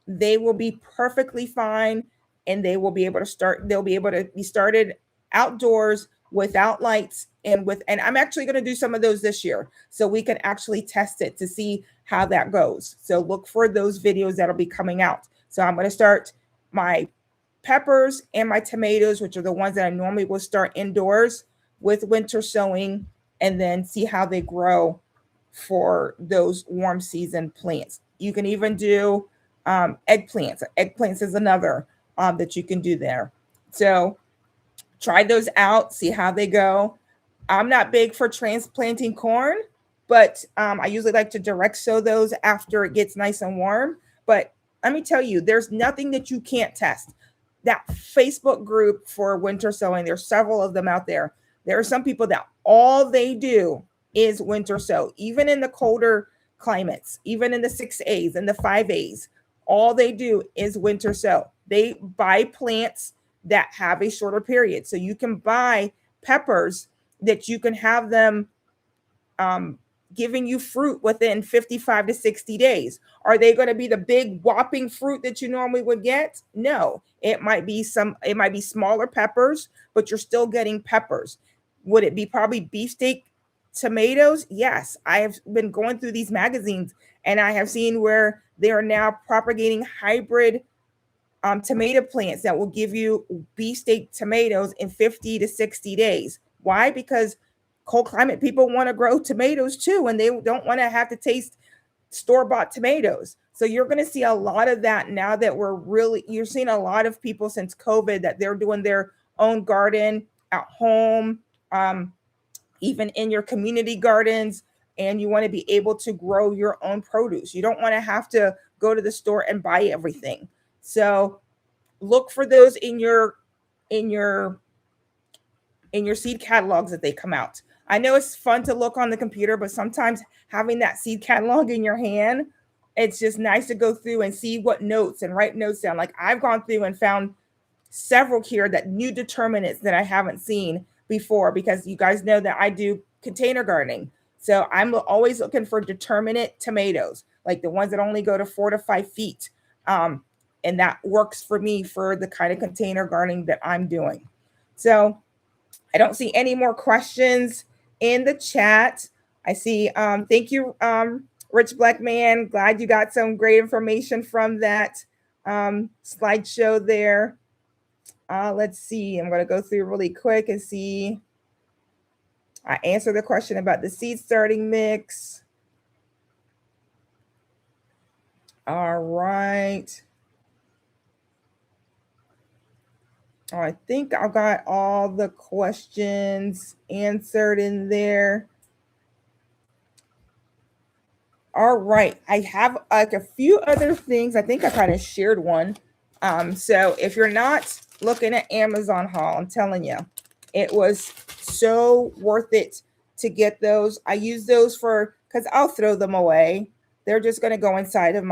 they will be perfectly fine, and they will be able to start, they'll be able to be started outdoors without lights, and I'm actually going to do some of those this year so we can actually test it to see how that goes. So look for those videos that'll be coming out. So I'm going to start my peppers and my tomatoes, which are the ones that I normally will start indoors with winter sowing, and then see how they grow for those warm season plants. You can even do eggplants. Eggplants is another that you can do there. So try those out, see how they go. I'm not big for transplanting corn, but I usually like to direct sow those after it gets nice and warm. But let me tell you, there's nothing that you can't test. That Facebook group for winter sowing, there's several of them out there. There are some people that all they do is winter sow, even in the colder climates, even in the 6As and the 5As. All they do is winter sow. They buy plants that have a shorter period. So you can buy peppers that you can have them giving you fruit within 55 to 60 days. Are they going to be the big whopping fruit that you normally would get? No, it might be smaller peppers, but you're still getting peppers. Would it be probably beefsteak tomatoes? Yes. I have been going through these magazines, and I have seen where they are now propagating hybrid tomato plants that will give you beefsteak tomatoes in 50 to 60 days. Why? Because cold climate people want to grow tomatoes too, and they don't want to have to taste store-bought tomatoes. So you're going to see a lot of that now that you're seeing a lot of people since COVID that they're doing their own garden at home, even in your community gardens, and you want to be able to grow your own produce. You don't want to have to go to the store and buy everything. So look for those in your seed catalogs that they come out. I know it's fun to look on the computer, but sometimes having that seed catalog in your hand, it's just nice to go through and see what notes and write notes down. Like I've gone through and found several here that new determinants that I haven't seen before, because you guys know that I do container gardening. So I'm always looking for determinate tomatoes, like the ones that only go to 4 to 5 feet. And that works for me for the kind of container gardening that I'm doing. So I don't see any more questions in the chat. I see, thank you, Rich Black Man. Glad you got some great information from that slideshow there. Let's see, I'm gonna go through really quick and see. I answered the question about the seed starting mix. All right. I think I got all the questions answered in there. All right. I have like a few other things. I think I kind of shared one. So if you're not looking at Amazon haul, I'm telling you, it was so worth it to get those. I use those because I'll throw them away. They're just going to go inside of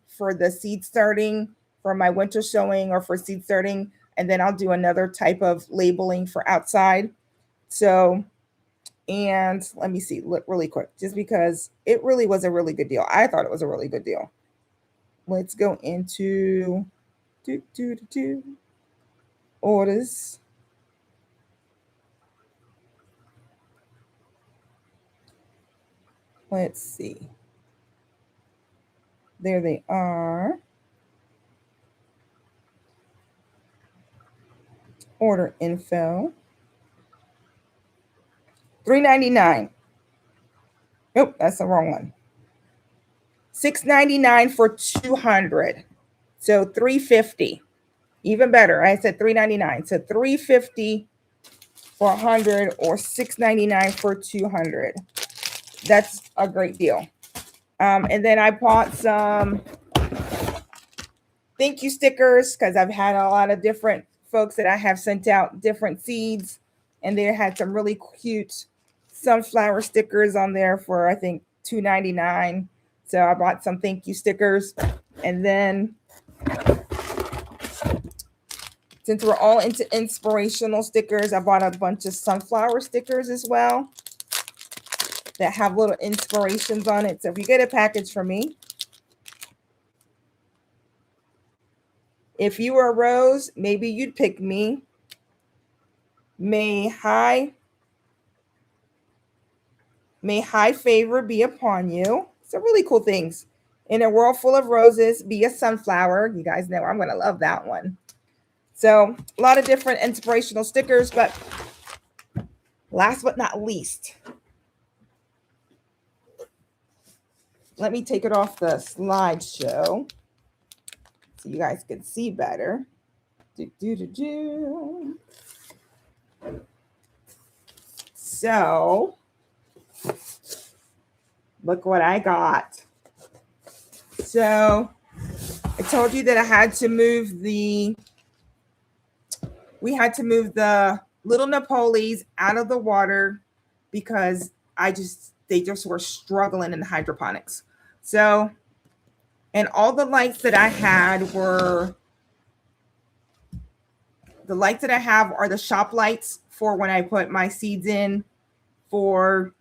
for the seed starting, for my winter sowing, or for seed starting. And then I'll do another type of labeling for outside. So, and let me see really quick, just because it really was a really good deal. I thought it was a really good deal. Let's go into orders. Let's see. There they are. Order info. $3.99. Nope, that's the wrong one. $6.99 for 200. So $3.50. Even better. I said $3.99. So $3.50 for 100, or $6.99 for 200. that's a great deal. And then I bought some thank you stickers because I've had a lot of different folks that I have sent out different seeds, and they had some really cute sunflower stickers on there for I think $2.99. So I bought some thank you stickers, and then since we're all into inspirational stickers, I bought a bunch of sunflower stickers as well that have little inspirations on it. So if you get a package from me, if you were a rose, maybe you'd pick me. May high favor be upon you. So really cool things. In a world full of roses, be a sunflower. You guys know I'm going to love that one. So a lot of different inspirational stickers, but last but not least, let me take it off the slideshow so you guys can see better. So look what I got. So I told you that we had to move the little Napolis out of the water because they just were struggling in hydroponics. So, and all the lights that I had were, the lights that I have are the shop lights for when I put my seeds in for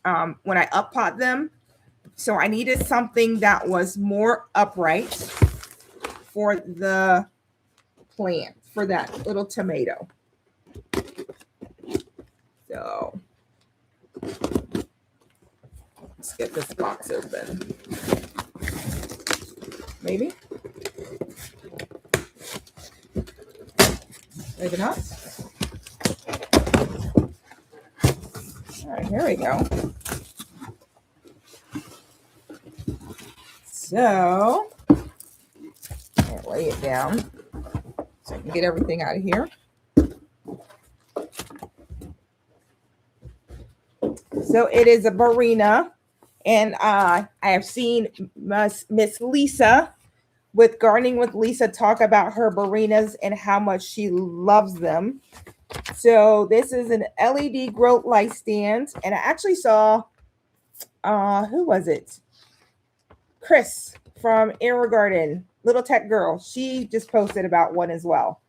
when I up pot them. So I needed something that was more upright for the plant, for that little tomato. So let's get this box open. Maybe. Maybe not. All right, here we go. So I'll lay it down so I can get everything out of here. So it is a Barina, and I have seen Miss Lisa with Gardening with Lisa talk about her Barinas and how much she loves them. So this is an LED grow light stand, and I actually saw, who was it? Chris from Air Garden, Little Tech Girl. She just posted about one as well.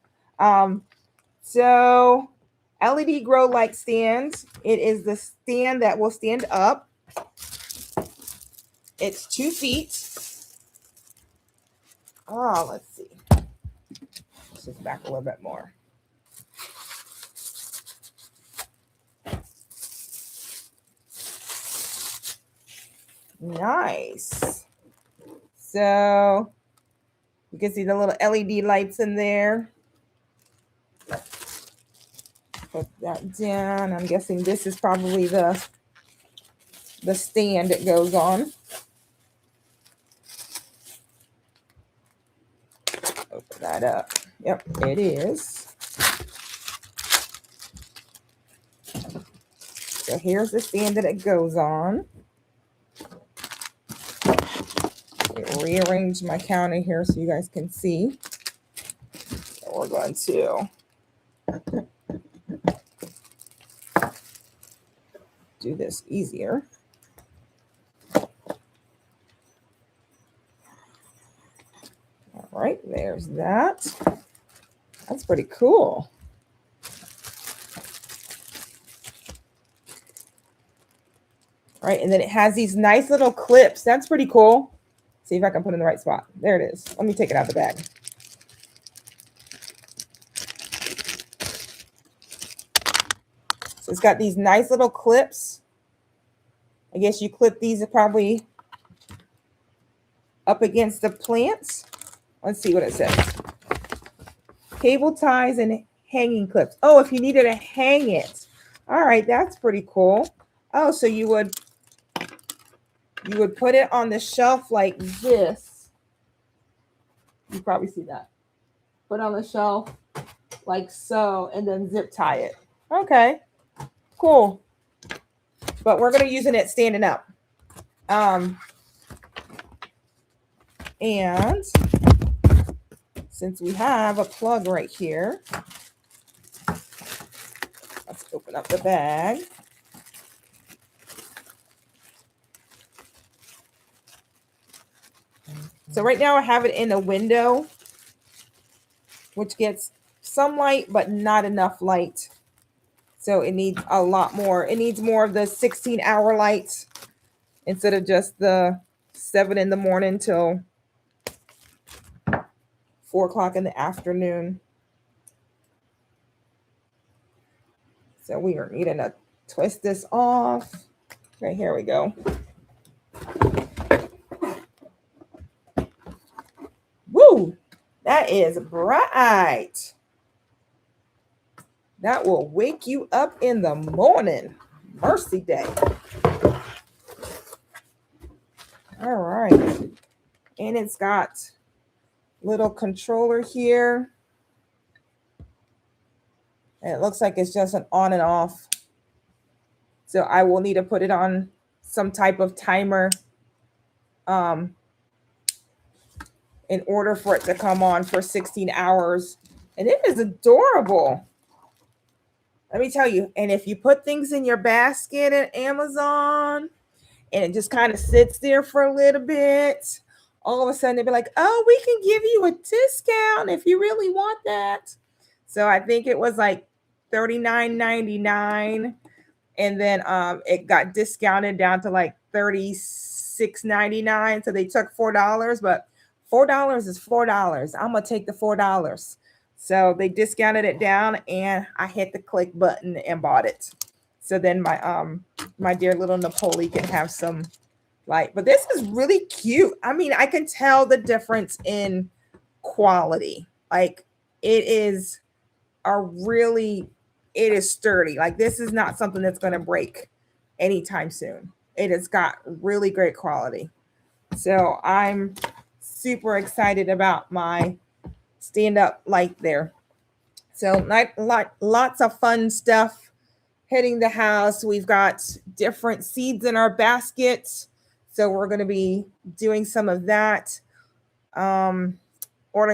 So LED grow light stand. It is the stand that will stand up. It's 2 feet. Oh, let's see. Let's just back a little bit more. Nice. So you can see the little LED lights in there. Put that down. I'm guessing this is probably the stand it goes on. Open that up. Yep, it is. So here's the stand that it goes on. Rearrange my counter here so you guys can see. So we're going to do this easier. All right, there's that. That's pretty cool. All right, and then it has these nice little clips. That's pretty cool. See if I can put it in the right spot. There it is. Let me take it out of the bag. So it's got these nice little clips. I guess you clip these probably up against the plants. Let's see what it says. Cable ties and hanging clips. Oh, if you needed to hang it. All right, that's pretty cool. Oh, so you would put it on the shelf like this. You probably see that. Put it on the shelf like so, and then zip tie it. Okay, cool. but we're going to using it standing up. And since we have a plug right here, let's open up the bag. So right now I have it in a window, which gets some light, but not enough light. So it needs a lot more. It needs more of the 16-hour lights instead of just the 7 in the morning till 4 o'clock in the afternoon. So we are needing to twist this off. Okay, here we go. Woo! That is bright. That will wake you up in the morning. Mercy day. All right. And it's got little controller here. And it looks like it's just an on and off. So I will need to put it on some type of timer in order for it to come on for 16 hours. And it is adorable. Let me tell you. And if you put things in your basket at Amazon and it just kind of sits there for a little bit, all of a sudden they'll be like, oh, we can give you a discount if you really want that. So I think it was like $39.99. And then it got discounted down to like $36.99. So they took $4, but $4 is $4. I'm gonna take the $4. So they discounted it down, and I hit the click button and bought it. So then my dear little Napoli can have some light. But this is really cute. I mean, I can tell the difference in quality. Like it is it is sturdy. Like this is not something that's going to break anytime soon. It has got really great quality. So I'm super excited about my stand-up light there. So lots of fun stuff hitting the house. We've got different seeds in our baskets. So we're going to be doing some of that, ordering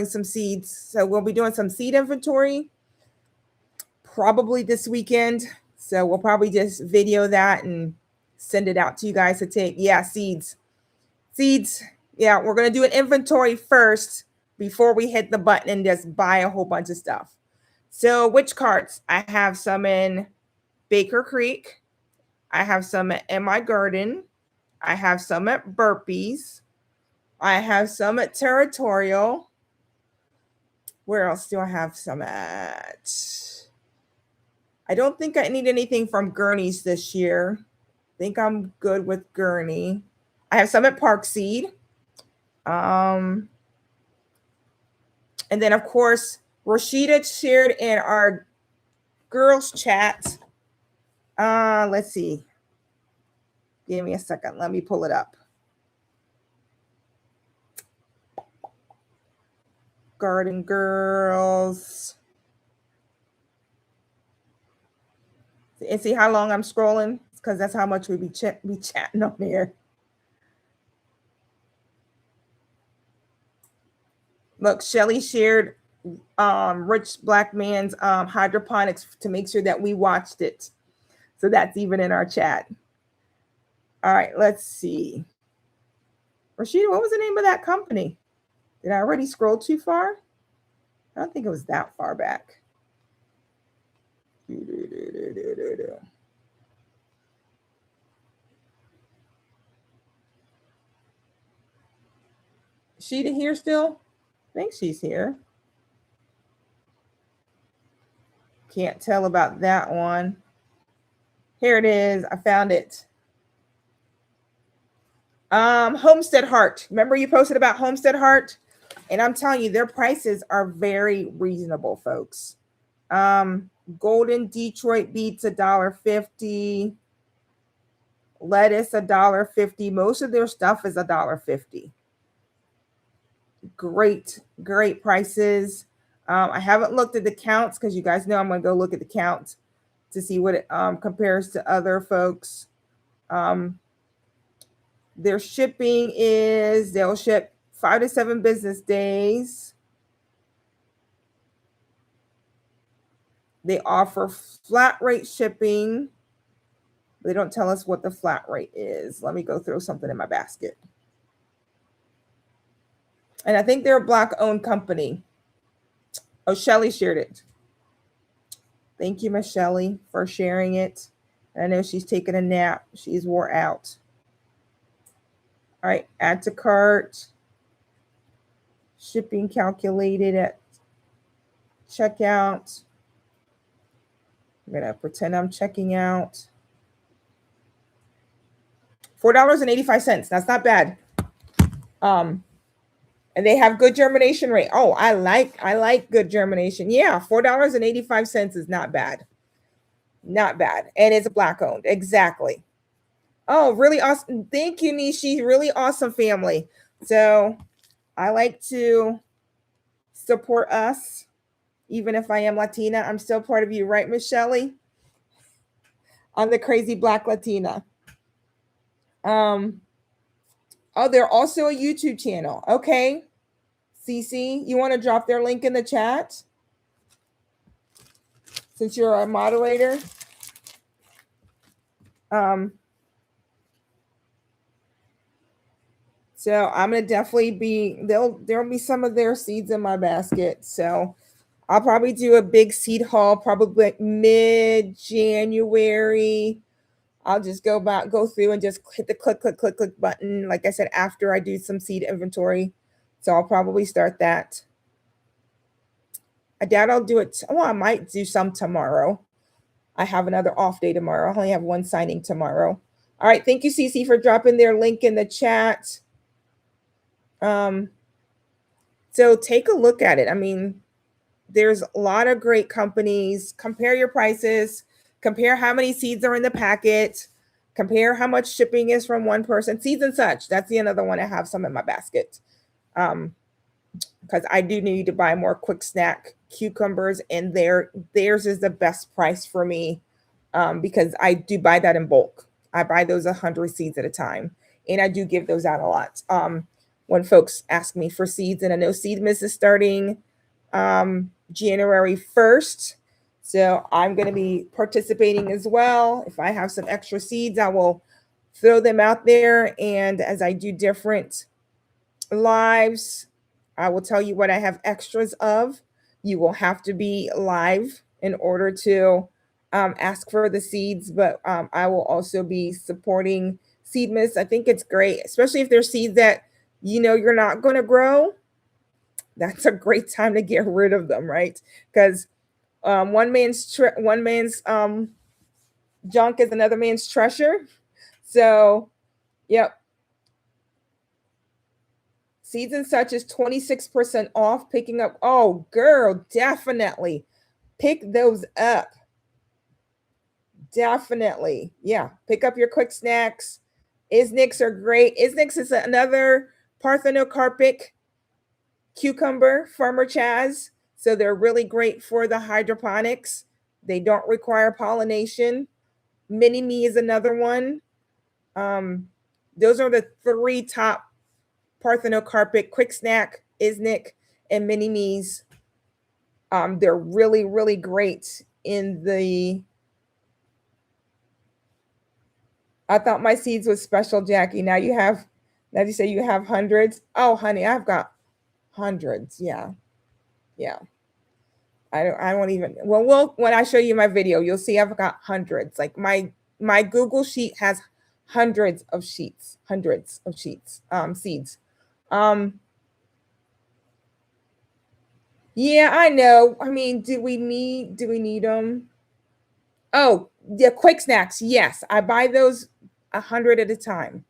some seeds. So we'll be doing some seed inventory probably this weekend. So we'll probably just video that and send it out to you guys to take. Yeah, seeds. Yeah, we're going to do an inventory first before we hit the button and just buy a whole bunch of stuff. So which carts? I have some in Baker Creek. I have some in my garden. I have some at Burpees. I have some at Territorial. Where else do I have some at? I don't think I need anything from Gurney's this year. I think I'm good with Gurney. I have some at Park Seed. And then, of course, Rashida shared in our girls chat. Let's see. Give me a second. Let me pull it up. Garden Girls. And see how long I'm scrolling? Because that's how much we be chatting on here. Look, Shelly shared Rich Black Man's hydroponics to make sure that we watched it. So that's even in our chat. All right, let's see. Rashida, what was the name of that company? Did I already scroll too far? I don't think it was that far back. Sheeta here still? I think she's here. Can't tell about that one. Here it is. I found it. Homestead Heart. Remember you posted about Homestead Heart? And I'm telling you, their prices are very reasonable, folks. Golden Detroit beets $1.50. Lettuce $1.50. Most of their stuff is $1.50. Great prices. I haven't looked at the counts because you guys know I'm going to go look at the counts to see what it compares to other folks. Their shipping is, they'll ship 5 to 7 business days. They offer flat rate shipping. They don't tell us what the flat rate is. Let me go throw something in my basket. And I think they're a Black-owned company. Oh, Shelly shared it. Thank you, Miss Shelly, for sharing it. I know she's taking a nap. She's wore out. All right, add to cart. Shipping calculated at checkout. I'm going to pretend I'm checking out. $4.85. That's not bad. And they have good germination rate. Oh, I like good germination. Yeah, $4.85 is not bad. Not bad. And it's Black-owned. Exactly. Oh, really awesome. Thank you, Nishi. Really awesome family. So I like to support us. Even if I am Latina, I'm still part of you, right, Miss Shelley? I'm the crazy Black Latina. Oh, they're also a YouTube channel. Okay. Cece, you want to drop their link in the chat? Since you're a moderator. So I'm gonna definitely be there'll be some of their seeds in my basket. So I'll probably do a big seed haul, probably mid-January. I'll just go through and just hit the click button. Like I said, after I do some seed inventory. So I'll probably start that. I doubt I'll do it. Well, I might do some tomorrow. I have another off day tomorrow. I only have one signing tomorrow. All right. Thank you, Cece, for dropping their link in the chat. So take a look at it. I mean, there's a lot of great companies. Compare your prices. Compare how many seeds are in the packet. Compare how much shipping is from one person. Seeds and Such. That's the another one. I have some in my basket. Because I do need to buy more quick snack cucumbers, and theirs is the best price for me, because I do buy that in bulk. I buy those 100 seeds at a time, and I do give those out a lot. When folks ask me for seeds, and I know Seedmas is starting January 1st. So I'm going to be participating as well. If I have some extra seeds, I will throw them out there. And as I do different lives, I will tell you what I have extras of. You will have to be live in order to ask for the seeds, but I will also be supporting Seedmas. I think it's great, especially if there's seeds that you're not going to grow. That's a great time to get rid of them, right? Because one man's junk is another man's treasure. So, yep. Seeds and Such is 26% off. Picking up. Oh, girl, definitely pick those up. Definitely. Yeah. Pick up your quick snacks. Isniks are great. Isniks is another parthenocarpic cucumber, Farmer Chaz. So they're really great for the hydroponics. They don't require pollination. Mini Me is another one. Those are the 3 top parthenocarpic: quick snack, Isnik, and Mini Me's. They're really, really great in the. I thought my seeds was special, Jackie. Now you say you have hundreds. Oh, honey, I've got hundreds. Yeah. I won't even. Well, when I show you my video, you'll see I've got hundreds. Like my Google sheet has hundreds of seeds. Seeds. Yeah, I know. I mean, do we need them? Oh, yeah, quick snacks. Yes, I buy those 100 at a time.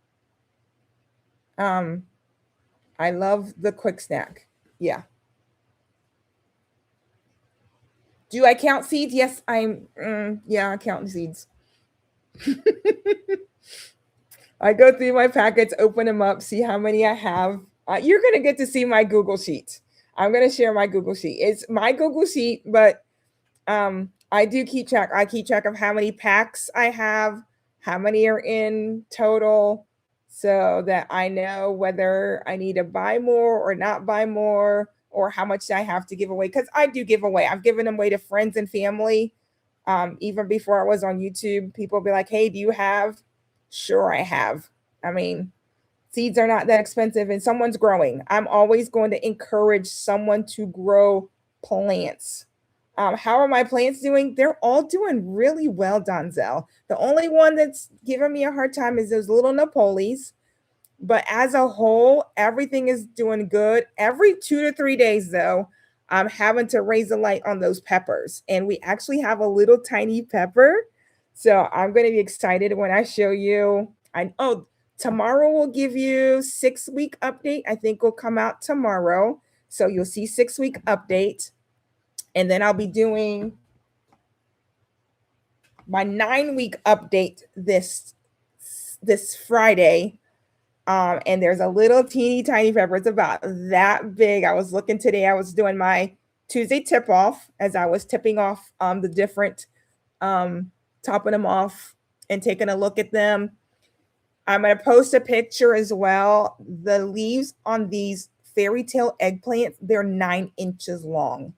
I love the quick snack. Yeah. Do I count seeds? Yes, I count seeds. I go through my packets, open them up, see how many I have. You're going to get to see my Google sheet. I'm going to share my Google sheet. It's my Google sheet, but I do keep track. I keep track of how many packs I have, how many are in total, so that I know whether I need to buy more or not buy more, or how much I have to give away. Because I do give away. I've given them away to friends and family. Even before I was on YouTube, people will be like, "Hey, do you have?" Sure, I have. I mean, seeds are not that expensive, and someone's growing. I'm always going to encourage someone to grow plants. How are my plants doing? They're all doing really well, Donzel. The only one that's giving me a hard time is those little Napolis. But as a whole, everything is doing good. Every 2 to 3 days, though, I'm having to raise the light on those peppers. And we actually have a little tiny pepper. So I'm going to be excited when I show you. Tomorrow we'll give you 6 week update. I think will come out tomorrow. So you'll see 6 week update. And then I'll be doing my 9 week update this Friday. And there's a little teeny tiny pepper. It's about that big. I was looking today. I was doing my Tuesday tip off as I was tipping off the different, topping them off and taking a look at them. I'm going to post a picture as well. The leaves on these fairy tale eggplants, they're 9 inches long.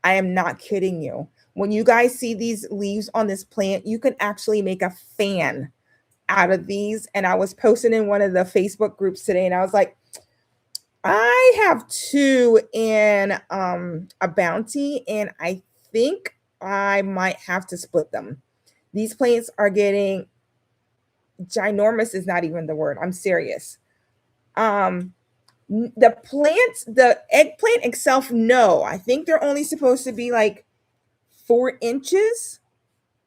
I am not kidding you. When you guys see these leaves on this plant, you can actually make a fan out of these. And I was posting in one of the Facebook groups today, and I was like, I have 2 in a bounty, and I think I might have to split them. These plants are getting ginormous, is not even the word. I'm serious. The eggplant itself, no. I think they're only supposed to be like 4 inches.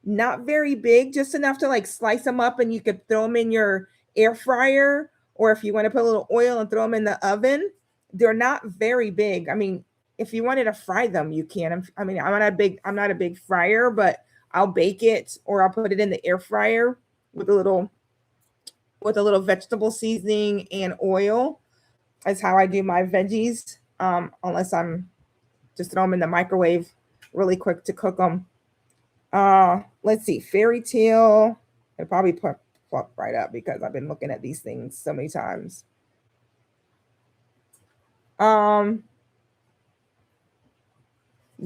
Not very big, just enough to like slice them up and you could throw them in your air fryer, or if you want to put a little oil and throw them in the oven. They're not very big. I mean, if you wanted to fry them, you can. I'm not a big fryer, but I'll bake it or I'll put it in the air fryer with a little vegetable seasoning and oil. That's how I do my veggies. Unless I'm just throw them in the microwave really quick to cook them. Let's see, fairy tale. It probably pop right up because I've been looking at these things so many times. Zone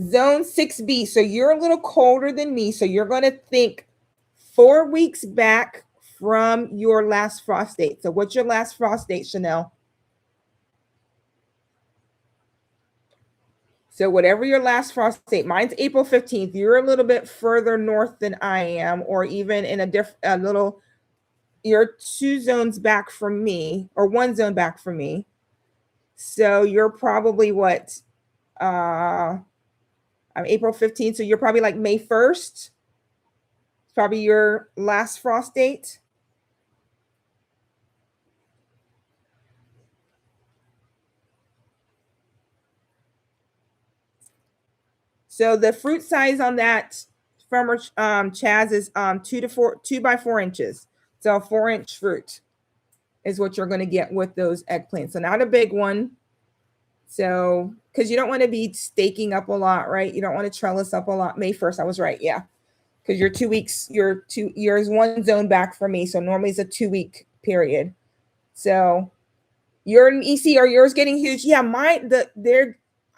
6B. So you're a little colder than me. So you're going to think 4 weeks back from your last frost date. So what's your last frost date, Chanel? So whatever your last frost date, mine's April 15th. You're a little bit further north than I am, or even in a little, you're 2 zones back from me, or 1 zone back from me. So you're probably what? I'm April 15th. So you're probably like May 1st. It's probably your last frost date. So the fruit size on that Farmer Chaz is 2 by 4 inches. So a 4-inch fruit is what you're going to get with those eggplants. So not a big one. So because you don't want to be staking up a lot, right? You don't want to trellis up a lot. May 1st, I was right. Yeah. Because you're 2 weeks, you're 1 zone back from me. So normally it's a 2-week period. So your EC, are yours getting huge? Yeah,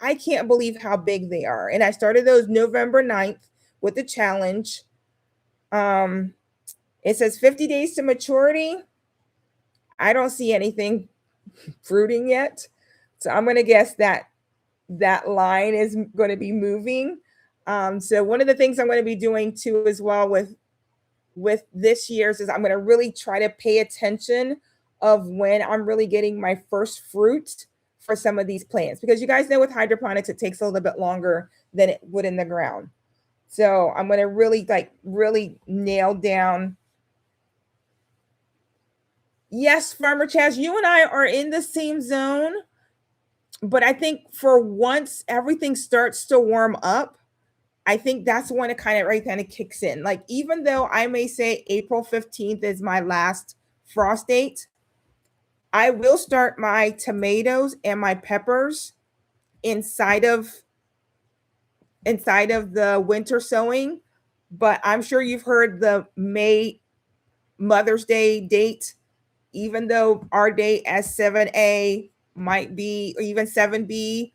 I can't believe how big they are. And I started those November 9th with the challenge. It says 50 days to maturity. I don't see anything fruiting yet. So I'm going to guess that line is going to be moving. So one of the things I'm going to be doing too as well with this year's is I'm going to really try to pay attention of when I'm really getting my first fruit for some of these plants, because you guys know with hydroponics, it takes a little bit longer than it would in the ground. So I'm going to really nail down. Yes, Farmer Chaz, you and I are in the same zone, but I think for once everything starts to warm up, I think that's when it kind of kicks in. Like, even though I may say April 15th is my last frost date, I will start my tomatoes and my peppers inside of the winter sowing. But I'm sure you've heard the May Mother's Day date, even though our date as 7A might be, or even 7B,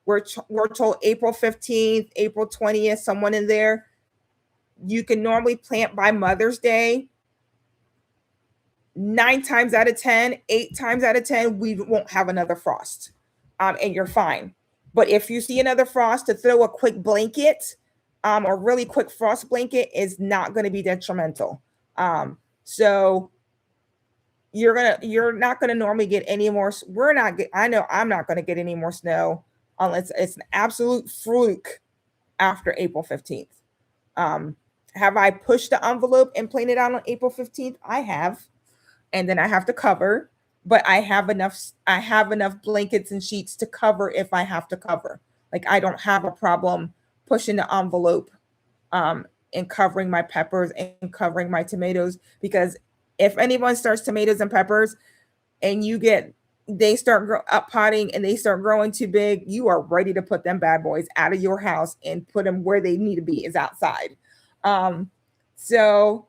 we're told April 15th, April 20th, someone in there. You can normally plant by Mother's Day. 9 times out of 10, 8 times out of 10, we won't have another frost, and you're fine. But if you see another frost, to throw a quick blanket, a really quick frost blanket is not going to be detrimental. So you're not going to normally get any more. I know I'm not going to get any more snow unless it's an absolute fluke after April 15th. Have I pushed the envelope and planted out on April 15th? I have. And then I have to cover, but I have enough blankets and sheets to cover if I have to cover. Like, I don't have a problem pushing the envelope and covering my peppers and covering my tomatoes, because if anyone starts tomatoes and peppers and they start up potting and they start growing too big, you are ready to put them bad boys out of your house and put them where they need to be, is outside. So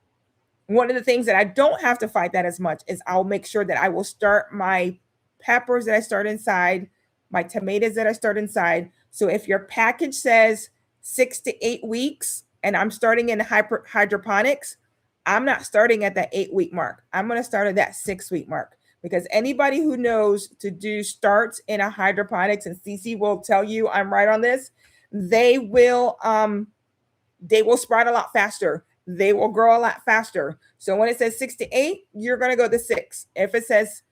one of the things that I don't have to fight that as much is I'll make sure that I will start my peppers that I start inside, my tomatoes that I start inside. So if your package says 6 to 8 weeks and I'm starting in hydroponics, I'm not starting at that 8-week mark. I'm going to start at that 6-week mark, because anybody who knows to do starts in a hydroponics, and CC will tell you I'm right on this, they will sprout a lot faster. They will grow a lot faster. So when it says 6 to 8, you're going to go to 6. If it says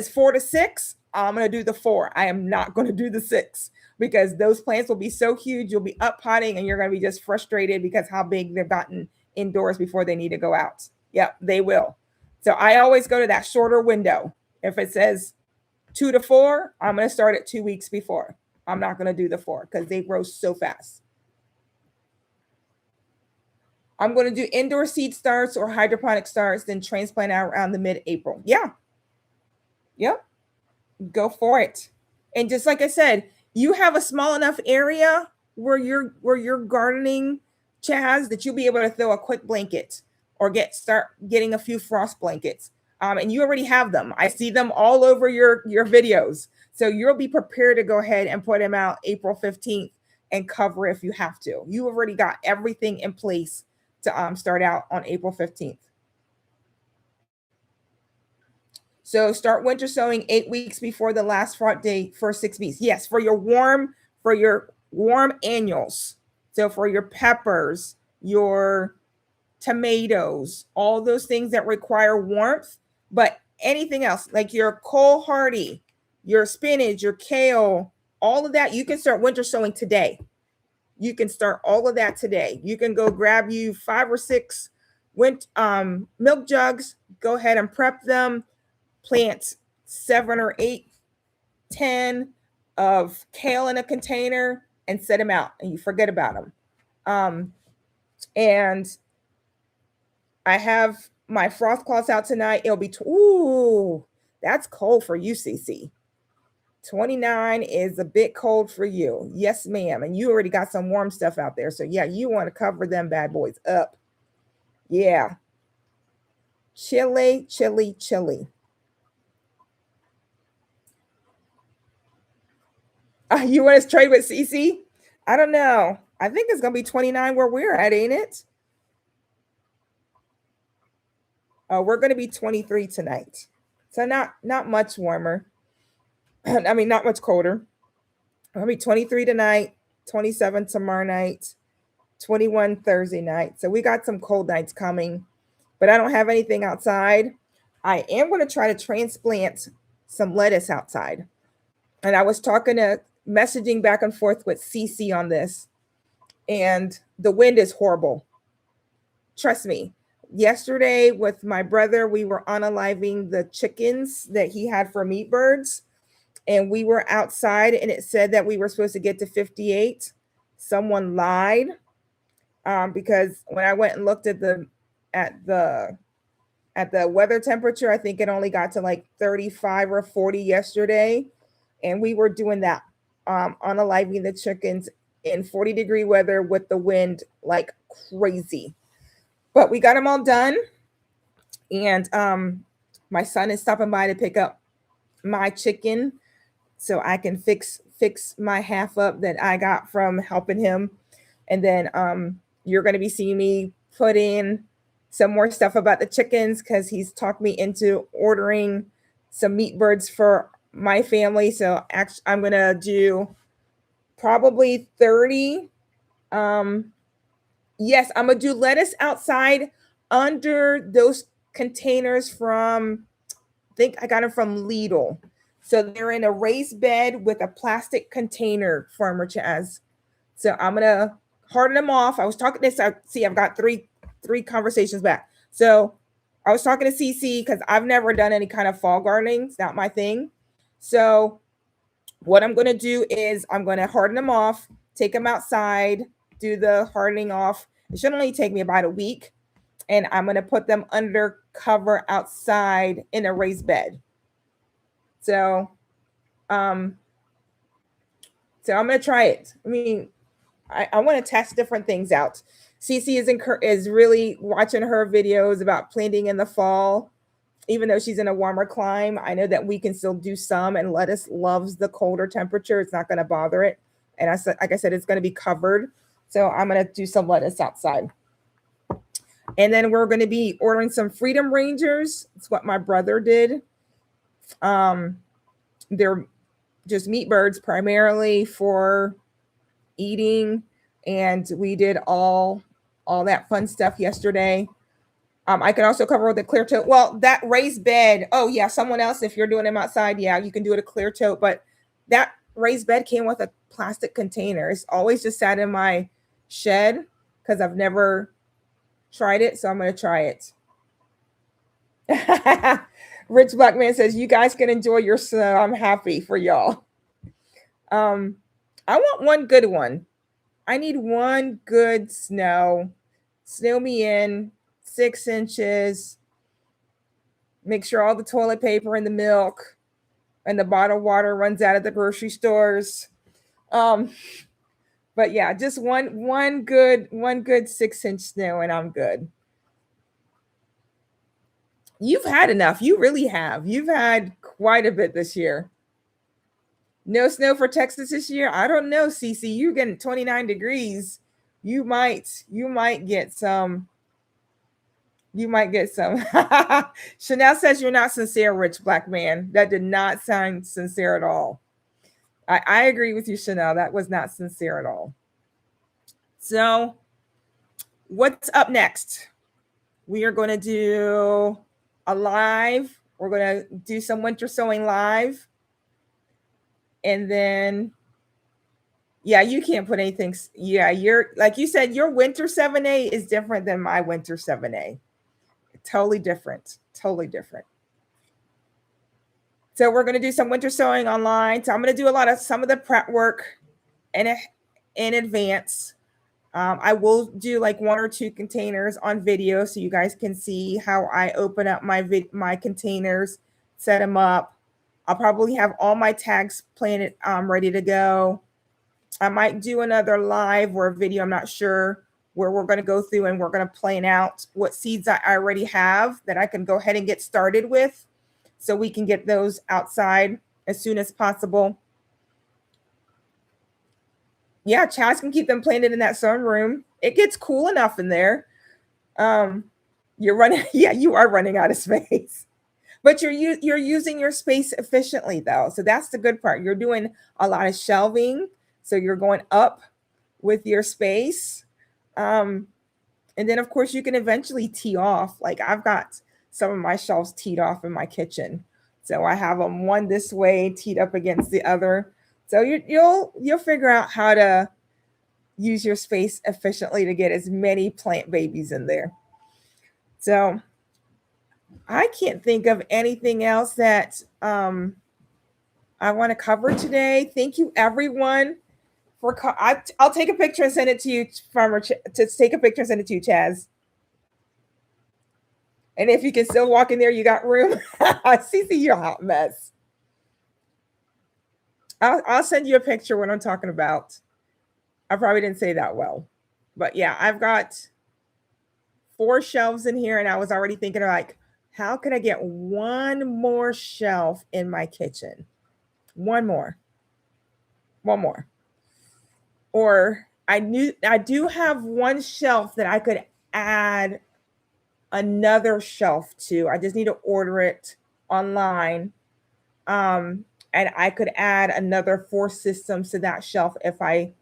4 to 6, I'm going to do the 4. I am not going to do the 6, because those plants will be so huge. You'll be up potting and you're going to be just frustrated because how big they've gotten indoors before they need to go out. Yep, they will. So I always go to that shorter window. If it says 2 to 4, I'm going to start at 2 weeks before. I'm not going to do the 4 because they grow so fast. I'm going to do indoor seed starts or hydroponic starts, then transplant out around the mid-April. Yeah. Yep. Go for it. And just like I said, you have a small enough area where you're gardening, Chaz, that you'll be able to throw a quick blanket or start getting a few frost blankets. And you already have them. I see them all over your videos. So you'll be prepared to go ahead and put them out April 15th and cover if you have to. You already got everything in place to start out on April 15th. So start winter sowing 8 weeks before the last frost date for 6 weeks. Yes, for your warm annuals. So for your peppers, your tomatoes, all those things that require warmth, but anything else like your cole hardy, your spinach, your kale, all of that, you can start winter sowing today. You can start all of that today. You can go grab you 5 or 6 milk jugs, go ahead and prep them, plant 7 or 8, 10 of kale in a container and set them out, and you forget about them. And I have my frost cloths out tonight. It'll be, that's cold for you, CC. 29 is a bit cold for you. Yes, ma'am. And you already got some warm stuff out there. So yeah, you want to cover them bad boys up. Yeah. Chilly, chilly, chilly. You want to trade with CC? I don't know. I think it's going to be 29 where we're at, ain't it? We're going to be 23 tonight. So not much warmer. I mean, not much colder. I'll be 23 tonight, 27 tomorrow night, 21 Thursday night. So we got some cold nights coming, but I don't have anything outside. I am going to try to transplant some lettuce outside. And I was messaging back and forth with CC on this, and the wind is horrible. Trust me. Yesterday with my brother, we were unaliving the chickens that he had for meat birds. And we were outside and it said that we were supposed to get to 58. Someone lied because when I went and looked at the weather temperature, I think it only got to like 35 or 40 yesterday. And we were doing that, unaliving the chickens in 40-degree weather with the wind like crazy. But we got them all done. And my son is stopping by to pick up my chicken so I can fix my half up that I got from helping him. And then you're going to be seeing me put in some more stuff about the chickens because he's talked me into ordering some meat birds for my family. So actually, I'm going to do probably 30. Yes, I'm going to do lettuce outside under those containers from, I think I got them from Lidl. So they're in a raised bed with a plastic container, Farmer Chaz. So I'm gonna harden them off. I was talking to this. See, I've got three conversations back. So I was talking to CC because I've never done any kind of fall gardening. It's not my thing. So what I'm gonna do is I'm gonna harden them off, take them outside, do the hardening off. It should only take me about a week. And I'm gonna put them under cover outside in a raised bed. So I'm gonna try it. I mean, I want to test different things out. Cece is really watching her videos about planting in the fall, even though she's in a warmer climate. I know that we can still do some, and lettuce loves the colder temperature. It's not going to bother it. And like I said, it's going to be covered. So I'm going to do some lettuce outside. And then we're going to be ordering some Freedom Rangers. It's what my brother did. They're just meat birds primarily for eating, and we did all that fun stuff yesterday. I can also cover with a clear tote. Well, that raised bed, oh yeah, someone else, if you're doing them outside, yeah, you can do it a clear tote, but that raised bed came with a plastic container. It's always just sat in my shed because I've never tried it, so I'm going to try it. Rich Black Man says, you guys can enjoy your snow. I'm happy for y'all. I want one good one. I need one good snow. Snow me in 6 inches. Make sure all the toilet paper and the milk and the bottled water runs out of the grocery stores. But yeah, just one good 6-inch snow and I'm good. You've had enough. You really have. You've had quite a bit this year. No snow for Texas this year. I don't know, Cece. You're getting 29 degrees. You might get some. You might get some. Chanel says you're not sincere, Rich Black Man. That did not sound sincere at all. I agree with you, Chanel. That was not sincere at all. So what's up next? We are going to do a live. We're going to do some winter sowing live. And then, yeah, you can't put anything. Yeah, you're like you said, your winter 7A is different than my winter 7A. Totally different. Totally different. So we're going to do some winter sowing online. So I'm going to do some of the prep work in advance. I will do like 1 or 2 containers on video so you guys can see how I open up my containers, set them up. I'll probably have all my tags planted, ready to go. I might do another live or video, I'm not sure, where we're going to go through and we're going to plan out what seeds I already have that I can go ahead and get started with so we can get those outside as soon as possible. Yeah, Chaz can keep them planted in that sunroom. It gets cool enough in there. You're running, yeah, you are running out of space. But you're using your space efficiently, though. So that's the good part. You're doing a lot of shelving. So you're going up with your space. And then, of course, you can eventually tee off. Like I've got some of my shelves teed off in my kitchen. So I have them one this way teed up against the other. So you'll figure out how to use your space efficiently to get as many plant babies in there. So I can't think of anything else that I want to cover today. Thank you, everyone, for. I'll take a picture and send it to you, Farmer. To take a picture and send it to you, Chaz. And if you can still walk in there, you got room. Cece, you're a hot mess. I'll send you a picture what I'm talking about. I probably didn't say that well, but yeah, I've got 4 shelves in here, and I was already thinking like, how can I get one more shelf in my kitchen? One more. Or I do have one shelf that I could add another shelf to. I just need to order it online. And I could add another 4 systems to that shelf if I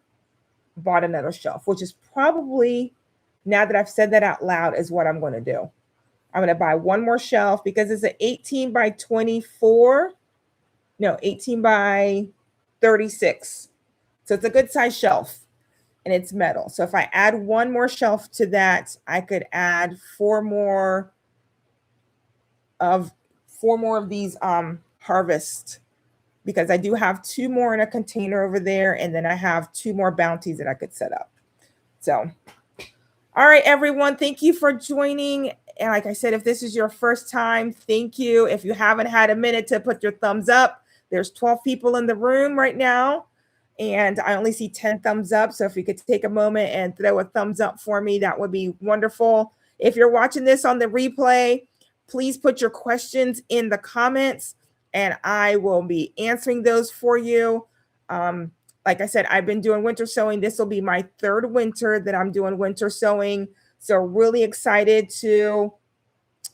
bought another shelf, which is probably, now that I've said that out loud, is what I'm going to do. I'm going to buy one more shelf because it's an 18 by 24. No, 18 by 36. So it's a good size shelf and it's metal. So if I add one more shelf to that, I could add four more of these harvest, because I do have 2 more in a container over there, and then I have 2 more bounties that I could set up. So, all right, everyone, thank you for joining. And like I said, if this is your first time, thank you. If you haven't had a minute to put your thumbs up, there's 12 people in the room right now, and I only see 10 thumbs up. So if you could take a moment and throw a thumbs up for me, that would be wonderful. If you're watching this on the replay, please put your questions in the comments, and I will be answering those for you. Like I said, I've been doing winter sowing. This will be my 3rd winter that I'm doing winter sowing. So really excited to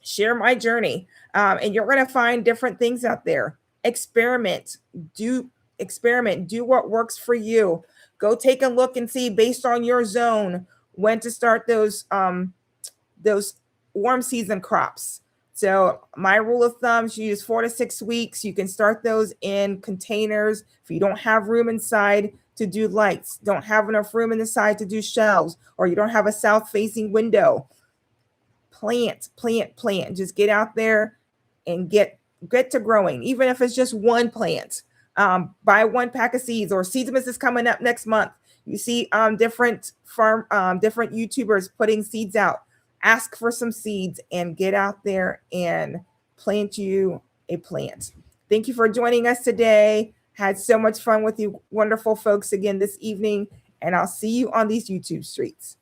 share my journey. And you're going to find different things out there. Experiment, do what works for you. Go take a look and see, based on your zone, when to start those warm season crops. So my rule of thumb is you use 4 to 6 weeks. You can start those in containers. If you don't have room inside to do lights, don't have enough room in the side to do shelves, or you don't have a south facing window, plant. Just get out there and get to growing. Even if it's just one plant, buy 1 pack of seeds, or Seedsmas is coming up next month. You see different YouTubers putting seeds out. Ask for some seeds and get out there and plant you a plant. Thank you for joining us today. Had so much fun with you wonderful folks again this evening, and I'll see you on these YouTube streets.